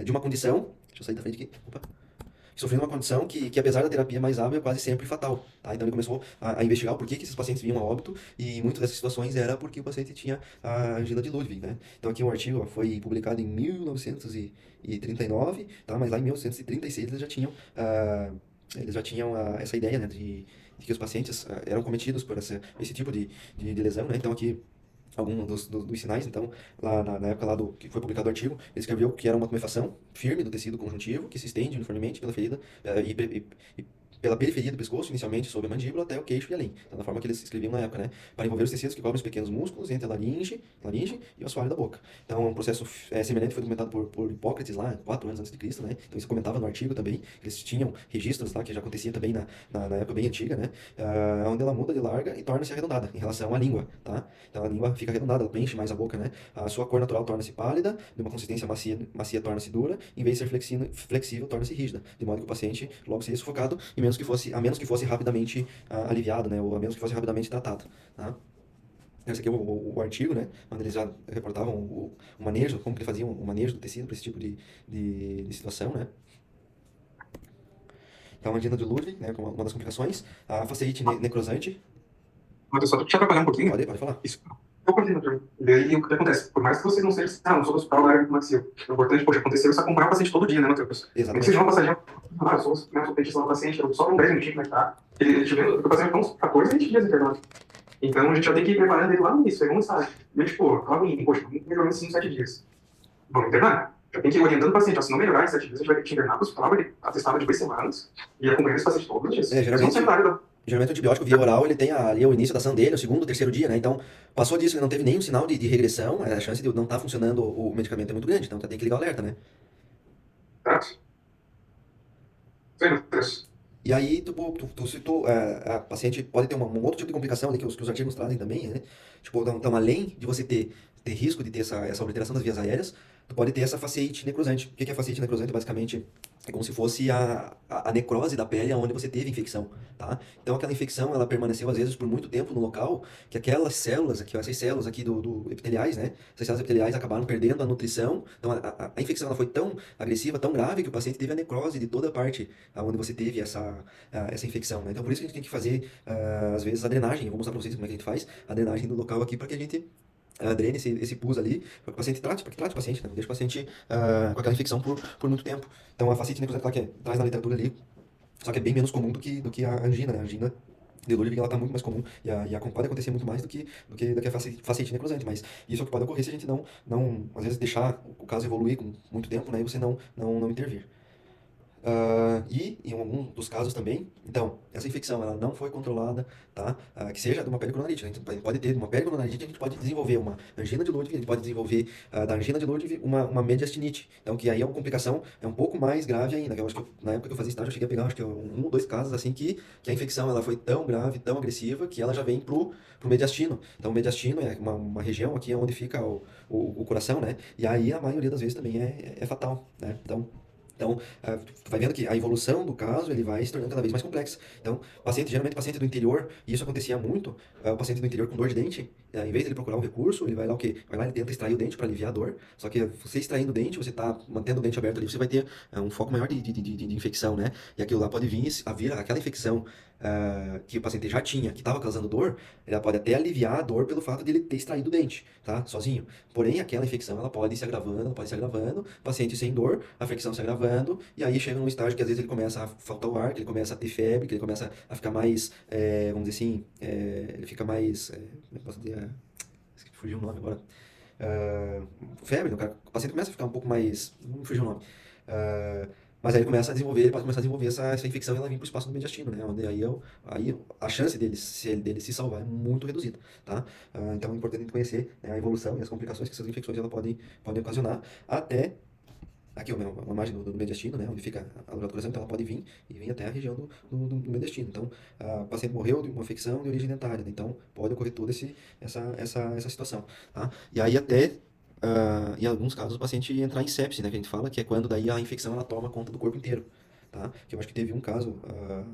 A: de uma condição. Deixa eu sair da frente aqui. Opa. Que sofriam de uma condição que, apesar da terapia mais hábil, é quase sempre fatal. Tá? Então ele começou a investigar o porquê que esses pacientes vinham a óbito e muitas dessas situações era porque o paciente tinha a angina de Ludwig, né? Então aqui um artigo foi publicado em 1939, tá? Mas lá em 1936 eles já tinham essa ideia, né, de que os pacientes eram cometidos por esse tipo de lesão, né? Então aqui alguns dos sinais, então, lá na época lá que foi publicado o artigo, ele escreveu que era uma tumefação firme do tecido conjuntivo, que se estende uniformemente pela ferida e pela periferia do pescoço, inicialmente sob a mandíbula, até o queixo e além. Então, da forma que eles escreviam na época, né? Para envolver os tecidos que cobrem os pequenos músculos entre a laringe e o assoalho da boca. Então, um processo semelhante foi documentado por Hipócrates lá, 4 anos antes de Cristo, né? Então, isso comentava no artigo também. Eles tinham registros lá, que já acontecia também na época bem antiga, né? Onde ela muda de larga e torna-se arredondada em relação à língua, tá? Então, a língua fica arredondada, ela preenche mais a boca, né? A sua cor natural torna-se pálida, de uma consistência macia torna-se dura, em vez de ser flexível, torna-se rígida, de modo que o paciente logo seria sufocado, a menos que fosse rapidamente aliviado, né? Ou a menos que fosse rapidamente tratado, tá? Esse aqui é o artigo, né? Onde eles já reportavam o manejo, como que eles faziam o manejo do tecido para esse tipo de situação, né? Então, a angina de Ludwig, né, como uma das complicações, a faceite necrosante.
B: Mas eu só te atrapalhar um pouquinho.
A: Pode falar.
B: Isso. Eu continuo, Arthur. E daí, o que acontece? Por mais que você não seja, não sou do hospital da área do macio. O importante, poxa, aconteceu isso acompanhar o paciente todo dia, né, Matheus? Nem que
A: Exatamente.
B: seja uma passagem, eu sou petista do paciente, eu só com 10 minutinhos, como é que tá? Ele te vendo, o paciente tá uns 14, 20 dias internado. Então, a gente já tem que ir preparando ele lá no início, segundo estágio. E eu, tipo, logo em, poxa, melhorou em 5, 7 dias. Vamos internar? Já tem que ir orientando o paciente, ó, se não melhorar em 7 dias, a gente vai ter que te internar para o hospital, ele atestado de 2 semanas, e acompanhar esse paciente todos os dias.
A: Geralmente o antibiótico via oral, ele tem ali o início da ação dele, o segundo, o terceiro dia, né? Então, passou disso, ele não teve nenhum sinal de regressão, a chance de não estar funcionando o medicamento é muito grande, então tem que ligar o alerta, né?
B: Certo?
A: E aí, tu citou, a paciente pode ter um outro tipo de complicação ali que os artigos trazem também, né? Tipo, então além de você ter risco de ter essa obliteração das vias aéreas, tu pode ter essa faceite necrosante. O que é a faceite necrosante? Basicamente, é como se fosse a necrose da pele onde você teve infecção, tá? Então, aquela infecção, ela permaneceu, às vezes, por muito tempo no local, que aquelas células aqui, essas células aqui do epiteliais, né? Essas células epiteliais acabaram perdendo a nutrição. Então, a infecção, ela foi tão agressiva, tão grave, que o paciente teve a necrose de toda a parte onde você teve essa infecção, né? Então, por isso que a gente tem que fazer, às vezes, a drenagem. Eu vou mostrar para vocês como é que a gente faz a drenagem do local aqui, para que a gente drene esse pus ali, para que o paciente trate, o paciente, né? Não deixa o paciente com aquela infecção por muito tempo. Então, a fascite necrosante, que traz na literatura ali, só que é bem menos comum do que a angina, né? A angina de Ludwig, ela tá muito mais comum, e pode acontecer muito mais do que a fascite necrosante, mas isso é o que pode ocorrer se a gente não às vezes, deixar o caso evoluir com muito tempo, né? E você não intervir. E em algum dos casos também, então, essa infecção ela não foi controlada, tá? Que seja de uma pericoronite. A gente pode ter uma pericoronite, a gente pode desenvolver uma angina de Ludwig, a gente pode desenvolver da angina de Ludwig uma mediastinite. Então, que aí é uma complicação um pouco mais grave ainda. Que eu acho que na época que eu fazia estágio, eu cheguei a pegar acho que um ou dois casos assim que a infecção ela foi tão grave, tão agressiva, que ela já vem pro mediastino. Então, o mediastino é uma região aqui onde fica o coração, né? E aí a maioria das vezes também é fatal, né? Então, tu vai vendo que a evolução do caso ele vai se tornando cada vez mais complexa. Então, geralmente paciente do interior, e isso acontecia muito, o paciente do interior com dor de dente, em vez de ele procurar um recurso, ele vai lá o quê? Vai lá e tenta extrair o dente para aliviar a dor. Só que você extraindo o dente, você está mantendo o dente aberto ali, você vai ter um foco maior de infecção, né? E aquilo lá pode vir aquela infecção que o paciente já tinha, que estava causando dor, ela pode até aliviar a dor pelo fato de ele ter extraído o dente, tá? Sozinho. Porém, aquela infecção, ela pode ir se agravando, o paciente sem dor, a infecção se agravando, e aí chega num estágio que às vezes ele começa a faltar o ar, que ele começa a ter febre, que ele começa a ficar mais, vamos dizer assim, ele fica mais, como é que posso dizer, fugiu o nome agora, febre, né? O paciente começa a ficar um pouco mais, não fugiu o nome, mas aí ele pode começar a desenvolver essa infecção e ela vem para o espaço do mediastino, né? Onde aí a chance dele se salvar é muito reduzida, tá? Então é importante a gente conhecer, né, a evolução e as complicações que essas infecções podem ocasionar, até aqui uma imagem do mediastino, né? Onde fica a loja do coração, então ela pode vir até a região do mediastino. Então, o paciente morreu de uma infecção de origem dentária, né? Então pode ocorrer toda essa situação, tá? E aí até em alguns casos, o paciente entrar em sepse, né, que a gente fala, que é quando daí a infecção ela toma conta do corpo inteiro, tá? Que eu acho que teve um caso,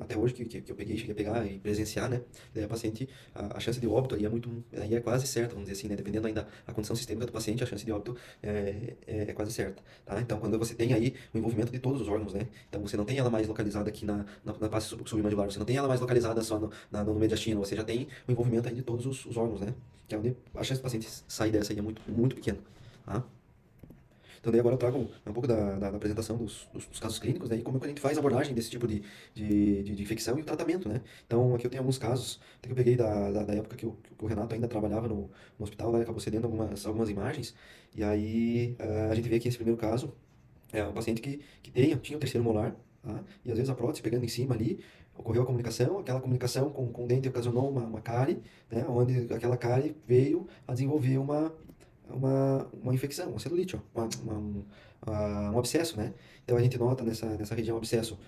A: até hoje, que eu cheguei a pegar e presenciar, né? Daí a paciente, a chance de óbito aí é quase certa, vamos dizer assim, né? Dependendo ainda da condição sistêmica do paciente, a chance de óbito é quase certa, tá? Então, quando você tem aí o envolvimento de todos os órgãos, né? Então, você não tem ela mais localizada aqui na face submandibular, você não tem ela mais localizada só no mediastino, você já tem o envolvimento aí de todos os órgãos, né? Que é onde a chance do paciente sair dessa aí é muito, muito pequena. Tá? Então, daí agora eu trago um pouco da apresentação dos casos clínicos, né, e como é que a gente faz a abordagem desse tipo de infecção e o tratamento, né? Então, aqui eu tenho alguns casos, até que eu peguei da época que o Renato ainda trabalhava no hospital, ele acabou cedendo algumas imagens, e aí a gente vê aqui esse primeiro caso, é um paciente que tinha o terceiro molar, tá? E às vezes a prótese pegando em cima ali, ocorreu a comunicação, aquela comunicação com o dente ocasionou uma cárie, né? Onde aquela cárie veio a desenvolver uma infecção, uma celulite, ó, um abscesso, né? Então a gente nota nessa região abscesso,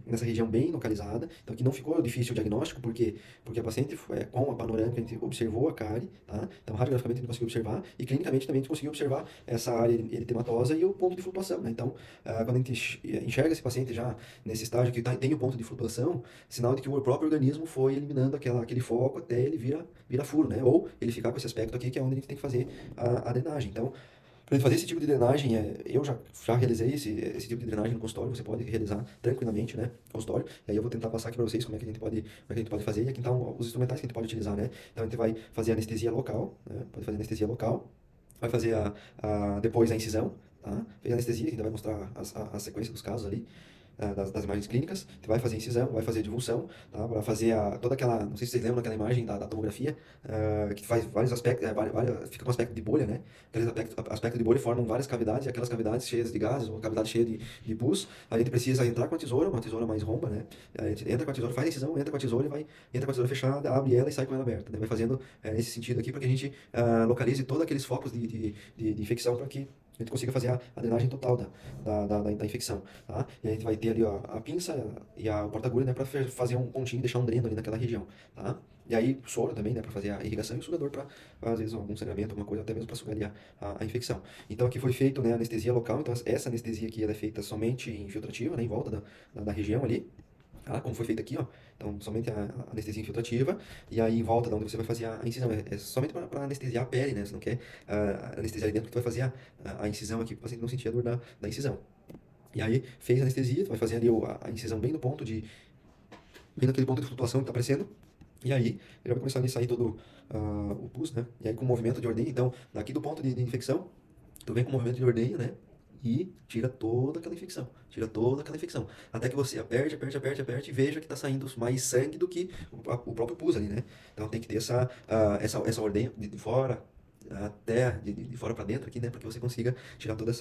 A: nessa região bem localizada, então que não ficou difícil o diagnóstico, porque a paciente, com a panorâmica, a gente observou a cárie, tá? Então radiograficamente a gente conseguiu observar, e clinicamente também a gente conseguiu observar essa área eritematosa e o ponto de flutuação, né? Então, quando a gente enxerga esse paciente já nesse estágio que tem o ponto de flutuação, sinal de que o próprio organismo foi eliminando aquele foco até ele vira furo, né? Ou ele ficar com esse aspecto aqui, que é onde a gente tem que fazer a drenagem. Então, para fazer esse tipo de drenagem, eu já realizei esse tipo de drenagem no consultório, você pode realizar tranquilamente, né, no consultório, e aí eu vou tentar passar aqui para vocês como é que a gente pode fazer, e aqui então os instrumentais que a gente pode utilizar, né. Então a gente vai fazer anestesia local, né, pode fazer anestesia local, vai fazer depois a incisão, tá, fez a anestesia, a gente vai mostrar a sequência dos casos ali, das imagens clínicas, você vai fazer incisão, vai fazer divulsão, tá? Para fazer toda aquela, não sei se vocês lembram daquela imagem da tomografia, que faz vários aspectos, fica com aspecto de bolha, né? Aqueles aspectos de bolha formam várias cavidades, e aquelas cavidades cheias de gases, ou cavidade cheia de pus, a gente precisa entrar com a tesoura, uma tesoura mais romba, né? A gente entra com a tesoura, faz a incisão, entra com a tesoura entra com a tesoura fechada, abre ela e sai com ela aberta, né? Vai fazendo nesse sentido aqui, para que a gente localize todos aqueles focos de infecção, para que a gente consiga fazer a drenagem total da infecção, tá? E a gente vai ter ali, ó, a pinça e o porta-agulha, né, para fazer um pontinho e deixar um dreno ali naquela região, tá? E aí o soro também, né, para fazer a irrigação, e o sugador para, às vezes, algum sangramento, alguma coisa, até mesmo para sugar ali a infecção. Então aqui foi feito, né, anestesia local, então essa anestesia aqui ela é feita somente infiltrativa, né, em volta da região ali, tá? Como foi feito aqui, ó. Então, somente a anestesia infiltrativa, e aí em volta de onde você vai fazer a incisão. É somente para anestesiar a pele, né? Você não quer anestesiar ali dentro, que tu vai fazer a incisão aqui, para o paciente não sentir a dor da incisão. E aí, fez a anestesia, tu vai fazer ali a incisão bem no ponto bem naquele ponto de flutuação que tá aparecendo. E aí, ele vai começar a sair todo o pus, né? E aí, com o movimento de ordenha, então, daqui do ponto de infecção, tu vem com o movimento de ordenha, né? E tira toda aquela infecção. Tira toda aquela infecção. Até que você aperte e veja que está saindo mais sangue do que o próprio pus ali, né? Então tem que ter essa ordenha de fora até de fora para dentro aqui, né? Para que você consiga tirar toda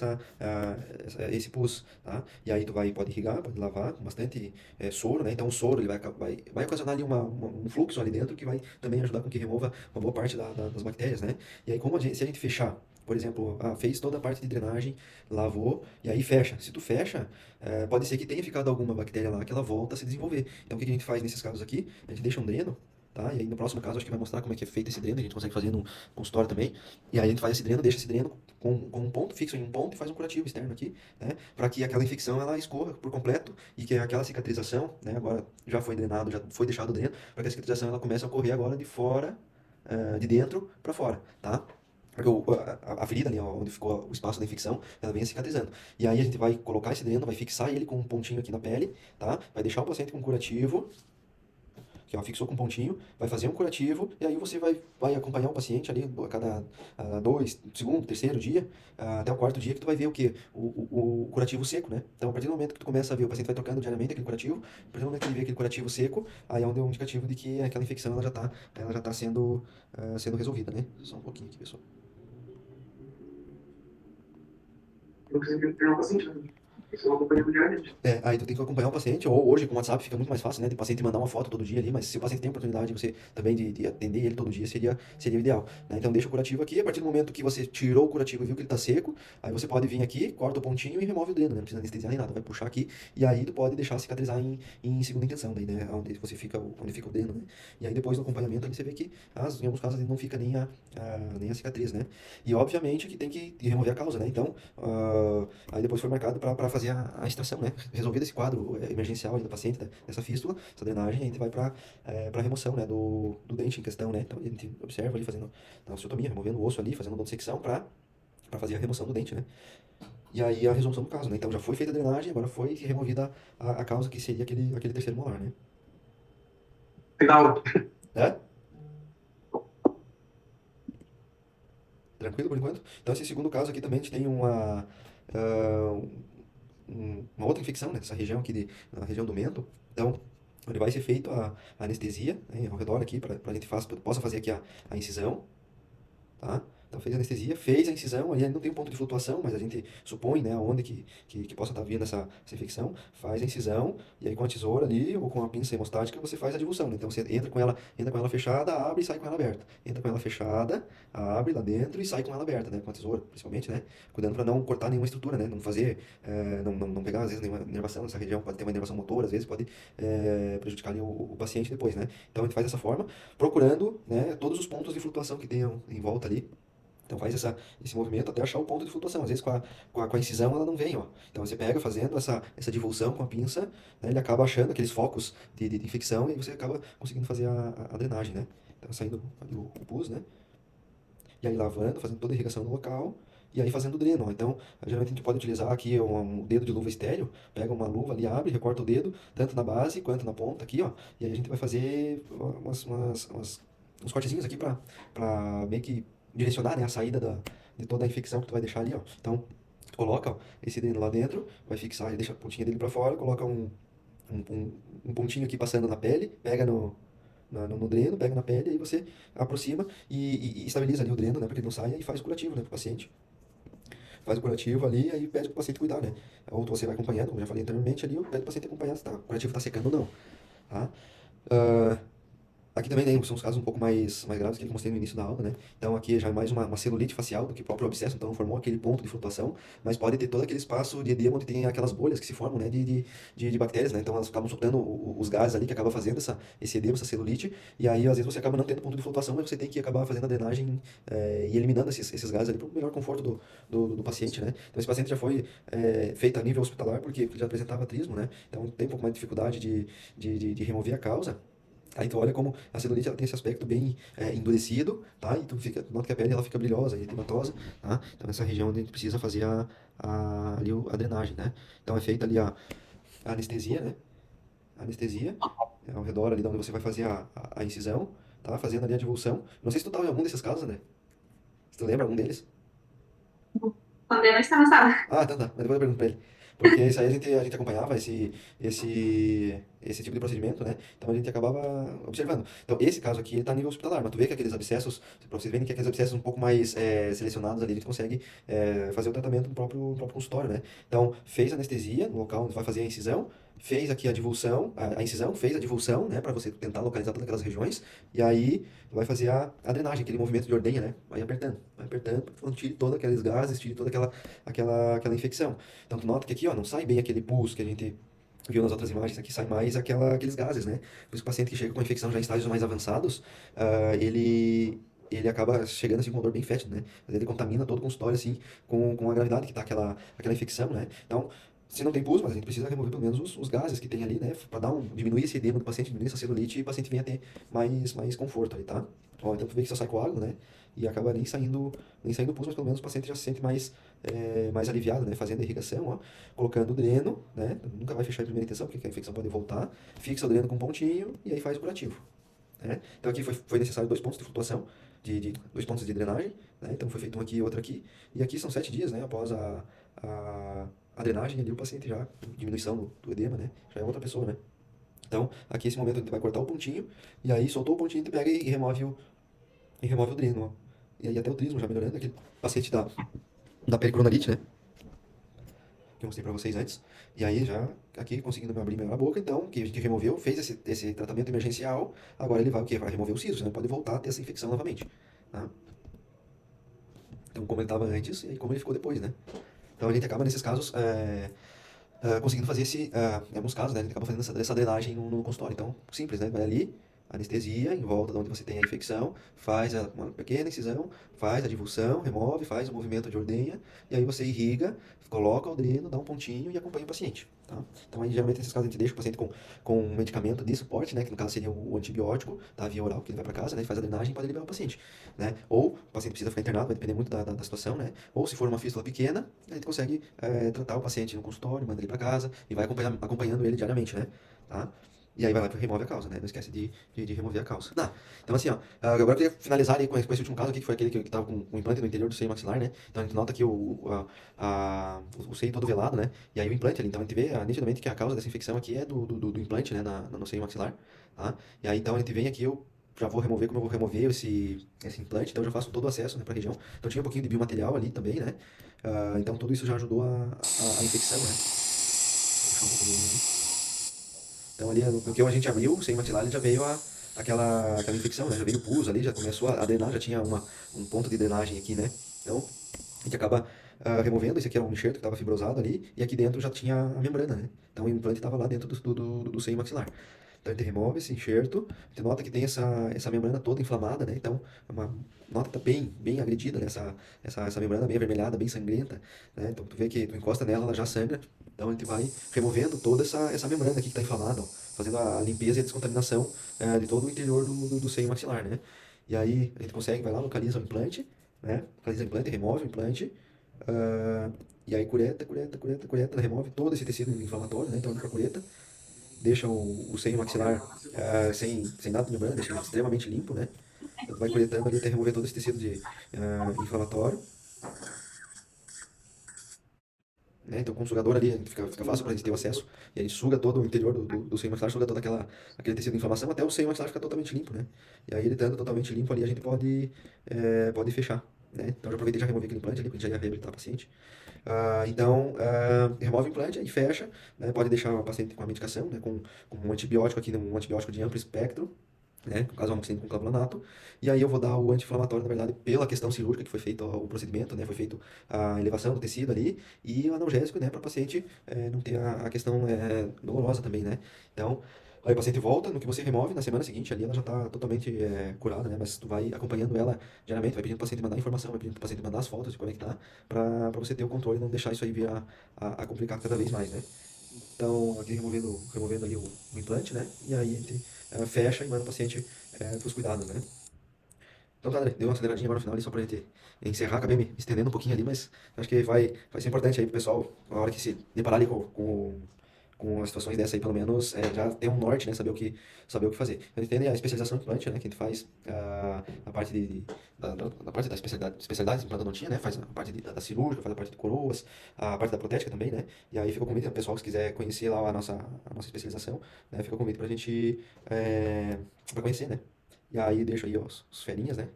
A: esse pus, tá? E aí tu pode irrigar, pode lavar com bastante soro, né? Então o soro ele vai ocasionar ali um fluxo ali dentro que vai também ajudar com que remova uma boa parte das bactérias, né? E aí se a gente fechar, por exemplo, fez toda a parte de drenagem, lavou, e aí fecha. Se tu fecha, pode ser que tenha ficado alguma bactéria lá que ela volta a se desenvolver. Então o que a gente faz nesses casos aqui? A gente deixa um dreno, tá? E aí no próximo caso acho que vai mostrar como é que é feito esse dreno, a gente consegue fazer no consultório também. E aí a gente faz esse dreno, deixa esse dreno com um ponto fixo em um ponto e faz um curativo externo aqui, né? Para que aquela infecção ela escorra por completo e que aquela cicatrização, né? Agora já foi drenado, já foi deixado o dreno, para que a cicatrização ela comece a ocorrer agora de fora, de dentro para fora, tá? Porque a ferida ali, ó, onde ficou o espaço da infecção, ela vem cicatrizando. E aí a gente vai colocar esse dreno, vai fixar ele com um pontinho aqui na pele, tá? Vai deixar o paciente com um curativo, que ó, fixou com um pontinho, vai fazer um curativo, e aí você vai acompanhar o paciente ali a cada segundo, terceiro dia, até o quarto dia, que tu vai ver o quê? O curativo seco, né? Então, a partir do momento que tu começa a ver, o paciente vai trocando diariamente aquele curativo, a partir do momento que ele vê aquele curativo seco, aí é onde é um indicativo de que aquela infecção ela já tá sendo resolvida, né? Só um pouquinho aqui, pessoal.
B: Eu preciso ter um paciente, né? Isso eu acompanho diariamente.
A: Aí tu tem que acompanhar o paciente, ou hoje com o WhatsApp fica muito mais fácil, né? De o paciente mandar uma foto todo dia ali, mas se o paciente tem a oportunidade de você também de atender ele todo dia, seria o ideal, né? Então deixa o curativo aqui, a partir do momento que você tirou o curativo e viu que ele tá seco, aí você pode vir aqui, corta o pontinho e remove o dreno, né? Não precisa anestesiar nem nada, vai puxar aqui, e aí tu pode deixar cicatrizar em segunda intenção, daí, né? Onde fica o dreno, né? E aí depois no acompanhamento ali você vê que, em alguns casos, não fica nem a cicatriz, né? E obviamente que tem que remover a causa, né? Então, aí depois foi marcado para fazer a extração, né? Resolvido esse quadro emergencial aí do paciente, dessa fístula, essa drenagem, a gente vai para remoção, né, do dente em questão, né? Então a gente observa ali fazendo a osteotomia, removendo o osso ali, fazendo uma dissecção para fazer a remoção do dente, né? E aí a resolução do caso, né? Então já foi feita a drenagem, agora foi removida a causa que seria aquele terceiro molar, né?
B: Final.
A: É? Tranquilo por enquanto? Então esse segundo caso aqui também a gente tem ah, uma outra infecção, né, nessa região aqui, na região do mento. Então, onde vai ser feito a anestesia, né, ao redor aqui, para a gente possa fazer aqui a incisão, tá? Então fez a anestesia, fez a incisão, ali não tem um ponto de flutuação, mas a gente supõe, né, aonde que possa estar vindo essa infecção, faz a incisão, e aí com a tesoura ali, ou com a pinça hemostática, você faz a divulsão, né? Então você entra com ela fechada, abre e sai com ela aberta. Entra com ela fechada, abre lá dentro e sai com ela aberta, né? Com a tesoura, principalmente, né? Cuidando para não cortar nenhuma estrutura, né? Não fazer, não pegar, às vezes, nenhuma inervação nessa região, pode ter uma inervação motora, às vezes pode prejudicar ali o paciente depois, né? Então a gente faz dessa forma, procurando, né, todos os pontos de flutuação que tenham em volta ali. Então faz esse movimento até achar o ponto de flutuação. Às vezes com a incisão ela não vem, ó. Então você pega fazendo essa divulsão com a pinça, né, ele acaba achando aqueles focos de infecção e aí você acaba conseguindo fazer a drenagem, né? Então saindo ali o pus, né? E aí lavando, fazendo toda a irrigação no local. E aí fazendo o dreno, ó. Então, geralmente a gente pode utilizar aqui um dedo de luva estéreo, pega uma luva ali, abre, recorta o dedo, tanto na base quanto na ponta aqui, ó. E aí a gente vai fazer uns cortezinhos aqui pra meio que direcionar, né, a saída de toda a infecção que tu vai deixar ali, ó. Então, tu coloca, ó, esse dreno lá dentro, vai fixar, deixa a pontinha dele pra fora, coloca um pontinho aqui passando na pele, pega no dreno, pega na pele, aí você aproxima e estabiliza ali o dreno, né, para que ele não saia e faz o curativo, né, pro paciente. Faz o curativo ali, aí pede pro paciente cuidar, né. Ou você vai acompanhando, como eu já falei anteriormente ali, pede pro paciente acompanhar se o curativo tá secando ou não, tá. Ah, aqui também né, são os casos um pouco mais graves que eu mostrei no início da aula, né? Então aqui já é mais uma celulite facial do que o próprio abscesso, então formou aquele ponto de flutuação, mas pode ter todo aquele espaço de edema onde tem aquelas bolhas que se formam, né, de bactérias, né? Então elas acabam soltando os gases ali que acaba fazendo esse edema, essa celulite, e aí às vezes você acaba não tendo ponto de flutuação, mas você tem que acabar fazendo a drenagem e eliminando esses gases ali para o melhor conforto do paciente, né? Então esse paciente já foi feito a nível hospitalar porque já apresentava trismo, né? Então tem um pouco mais de dificuldade de remover a causa. Aí tu olha como a celulite ela tem esse aspecto bem endurecido, tá? E tu nota que a pele ela fica brilhosa e edematosa, tá? Então essa região onde a gente precisa fazer a drenagem, né? Então é feita ali a anestesia, né? A anestesia, ao redor ali de onde você vai fazer a incisão, tá? Fazendo ali a divulsão. Não sei se tu estava em algum desses casos, né? Se tu lembra algum deles?
C: Quando eu não estava na sala.
A: Ah, tá. Mas depois eu pergunto pra ele. Porque isso aí a gente acompanhava esse tipo de procedimento, né? Então a gente acabava observando. Então esse caso aqui, ele tá a nível hospitalar, mas tu vê que aqueles abscessos, pra vocês verem que aqueles abscessos um pouco mais selecionados ali, a gente consegue fazer o tratamento no próprio consultório, né? Então fez a anestesia no local onde vai fazer a incisão, fez aqui a divulsão, a incisão, fez a divulsão, né? Pra você tentar localizar todas aquelas regiões, e aí vai fazer a drenagem, aquele movimento de ordenha, né? Vai apertando, quando tire todos aqueles gases, tire toda aquela infecção. Então tu nota que aqui, ó, não sai bem aquele pus que a gente viu nas outras imagens, aqui sai mais aqueles gases, né? Por isso que o paciente que chega com infecção já em estágios mais avançados, ele acaba chegando assim com um odor bem fétido, né? Ele contamina todo o consultório, assim, com a gravidade que tá aquela infecção, né? Então, se não tem pus, mas a gente precisa remover pelo menos os gases que tem ali, né? Pra diminuir esse edema do paciente, diminuir essa celulite e o paciente venha ter mais conforto ali, tá? Ó, então tu vê que só sai coágulo, né? E acaba nem saindo pus, mas pelo menos o paciente já se sente mais aliviado, né? Fazendo a irrigação, ó, colocando o dreno, né? Nunca vai fechar em primeira intenção, porque a infecção pode voltar. Fixa o dreno com um pontinho e aí faz o curativo, né? Então aqui foi necessário 2 pontos de flutuação, de 2 pontos de drenagem, né? Então foi feito um aqui e outro aqui. E aqui são 7 dias, né? Após a drenagem ali, o paciente já, diminuição do edema, né? Já é outra pessoa, né? Então, aqui esse momento a gente vai cortar o pontinho, e aí soltou o pontinho, a gente pega e remove o dreno, ó. E aí até o trismo já melhorando, aquele paciente da pericoronite, né? Que eu mostrei pra vocês antes. E aí já aqui conseguindo abrir melhor a boca, então, que a gente removeu, fez esse tratamento emergencial, agora ele vai o quê? Vai remover o siso, né? Pode voltar a ter essa infecção novamente, tá? Então, como ele estava antes e como ele ficou depois, né? Então a gente acaba nesses casos conseguindo fazer em alguns casos, né, a gente acaba fazendo essa drenagem no consultório. Então, simples, né? Vai ali, anestesia, em volta de onde você tem a infecção, faz uma pequena incisão, faz a divulsão, remove, faz o movimento de ordenha, e aí você irriga, coloca o dreno, dá um pontinho e acompanha o paciente, tá? Então, aí, geralmente, nesses casos, a gente deixa o paciente com um medicamento de suporte, né, que no caso seria o antibiótico, da via oral, que ele vai para casa, né, faz a drenagem e pode liberar o paciente, né? Ou o paciente precisa ficar internado, vai depender muito da situação, né? Ou se for uma fístula pequena, a gente consegue tratar o paciente no consultório, manda ele para casa e vai acompanhando ele diariamente, né? Tá? E aí vai lá e remove a causa, né? Não esquece de remover a causa. Tá. Então assim, ó, agora eu queria finalizar ali com esse último caso aqui, que foi aquele que tava com o implante no interior do seio maxilar, né? Então a gente nota aqui o seio todo velado, né? E aí o implante ali, então a gente vê nitidamente que a causa dessa infecção aqui é do implante, né? No seio maxilar, tá? E aí então a gente vem aqui, já vou remover como eu vou remover esse implante, então eu já faço todo o acesso, né, para a região. Então tinha um pouquinho de biomaterial ali também, né? Então tudo isso já ajudou a infecção, né? Vou deixar um pouco de volume ali. Então ali, no que a gente abriu, sem maxilar, ele já veio aquela infecção, né? Já veio pus ali, já começou a drenar, já tinha um ponto de drenagem aqui, né? Então a gente acaba removendo. Esse aqui era um enxerto que estava fibrosado ali, e aqui dentro já tinha a membrana, né? Então o implante estava lá dentro do seio maxilar. Então a gente remove esse enxerto, a gente nota que tem essa membrana toda inflamada, né? Então, nota que tá bem agredida, né? Essa membrana bem avermelhada, bem sangrenta, né? Então tu vê que tu encosta nela, ela já sangra. Então a gente vai removendo toda essa membrana aqui que está inflamada, ó, fazendo a limpeza e a descontaminação de todo o interior do seio maxilar, né? E aí a gente consegue, vai lá, localiza o implante, né? Localiza o implante, remove o implante, e aí cureta, remove todo esse tecido inflamatório, né? Então entra a cureta, deixa o seio maxilar sem nada de membrana, deixa ele extremamente limpo, né? Então vai coletando ali até remover todo esse tecido inflamatório, né? Então com o sugador ali fica fácil para a gente ter o acesso, e aí suga todo o interior do seio maxilar, suga todo aquele tecido de inflamação até o seio maxilar ficar totalmente limpo, né? E aí ele estando totalmente limpo ali a gente pode fechar, né? Então eu já aproveitei e já removi aquele implante ali, porque a gente já ia reabilitar o paciente. Então, remove o implante e fecha, né? Pode deixar o paciente com a medicação, né? Com um antibiótico aqui, um antibiótico de amplo espectro, né? No caso, amoxicilina com clavulanato. E aí eu vou dar o anti-inflamatório, na verdade, pela questão cirúrgica que foi feito o procedimento, né? Foi feito a elevação do tecido ali e o analgésico, né? Para o paciente não ter a questão dolorosa também, né? Então, aí o paciente volta, no que você remove, na semana seguinte ali ela já está totalmente curada, né? Mas tu vai acompanhando ela diariamente, vai pedindo para o paciente mandar informação, vai pedindo para o paciente mandar as fotos de como é que tá, para você ter o controle e não deixar isso aí vir a complicar cada vez mais, né? Então, aqui removendo ali o implante, né? E aí a gente fecha e manda o paciente para os cuidados, né? Então tá, André, deu uma aceleradinha agora no final ali só pra gente encerrar. Acabei me estendendo um pouquinho ali, mas acho que vai ser importante aí pro pessoal, na hora que se deparar ali com as situações dessa aí, pelo menos, já ter um norte, né? Saber o que fazer. A gente tem a especialização em implante, né? Que a gente faz a parte da parte da especialidade em implantodontia, né? Faz a parte da cirúrgica, faz a parte de coroas, a parte da protética também, né? E aí fica o convite, o pessoal, se quiser conhecer lá a nossa especialização, né? Fica o convite pra gente, pra conhecer, né? E aí deixa aí os ferinhas, né?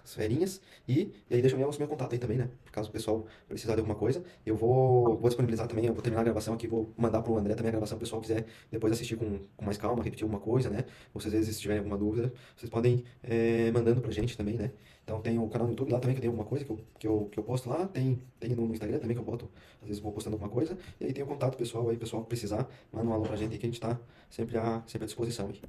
A: As ferinhas. E aí deixa o meu contato aí também, né? Por caso o pessoal precisar de alguma coisa. Eu vou disponibilizar também, eu vou terminar a gravação aqui, vou mandar pro André também a gravação, se o pessoal quiser depois assistir com mais calma, repetir alguma coisa, né? Ou se às vezes tiverem alguma dúvida, vocês podem mandando pra gente também, né? Então tem o canal no YouTube lá também, que tem alguma coisa que eu posto lá, tem no Instagram também que eu boto, às vezes vou postando alguma coisa, e aí tem o contato pessoal aí, pessoal que precisar, manda um alô pra gente aí que a gente tá sempre à disposição aí.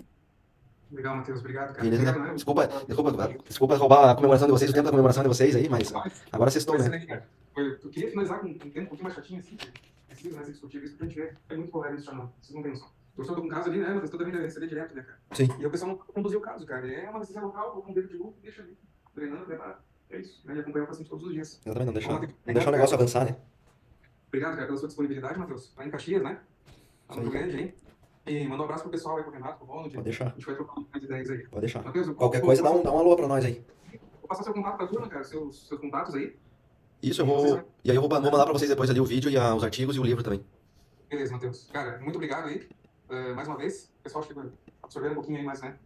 B: Legal, Matheus. Obrigado, cara.
A: Beleza,
B: Obrigado,
A: né?
B: né?
A: Desculpa roubar a comemoração de vocês, o tempo da comemoração de vocês aí, mas agora sextou, né?
B: Excelente, cara. Eu queria finalizar com um tempo um pouquinho mais chatinho, assim, que precisa, né, ser discutível isso, porque a gente vê, é muito correto isso, não. Vocês não tem noção. Eu estou com um caso ali, né, mas toda a vida receber direto, né, cara?
A: Sim.
B: E o pessoal não conduziu o caso, cara. É uma decisão local, coloca um dedo de lucro, deixa ali, treinando, preparado. É isso, né? E acompanhar o paciente todos os dias.
A: Exatamente,
B: Então,
A: não deixar o negócio avançar, né?
B: Obrigado, cara, pela sua disponibilidade, Matheus. Lá em Caxias, né? Tá muito grande, hein? E manda um abraço pro pessoal aí, pro Renato, pro Ronald.
A: Pode deixar.
B: A gente vai trocar mais ideias aí.
A: Pode deixar.
B: Matheus,
A: Qualquer coisa, dá um alô pra nós aí.
B: Vou passar seu contato pra turma, cara, seus contatos aí.
A: Isso, e aí eu vou mandar pra vocês depois ali o vídeo e os artigos e o livro também.
B: Beleza, Matheus. Cara, muito obrigado aí. Mais uma vez. O pessoal chegou absorvendo um pouquinho aí mais, né?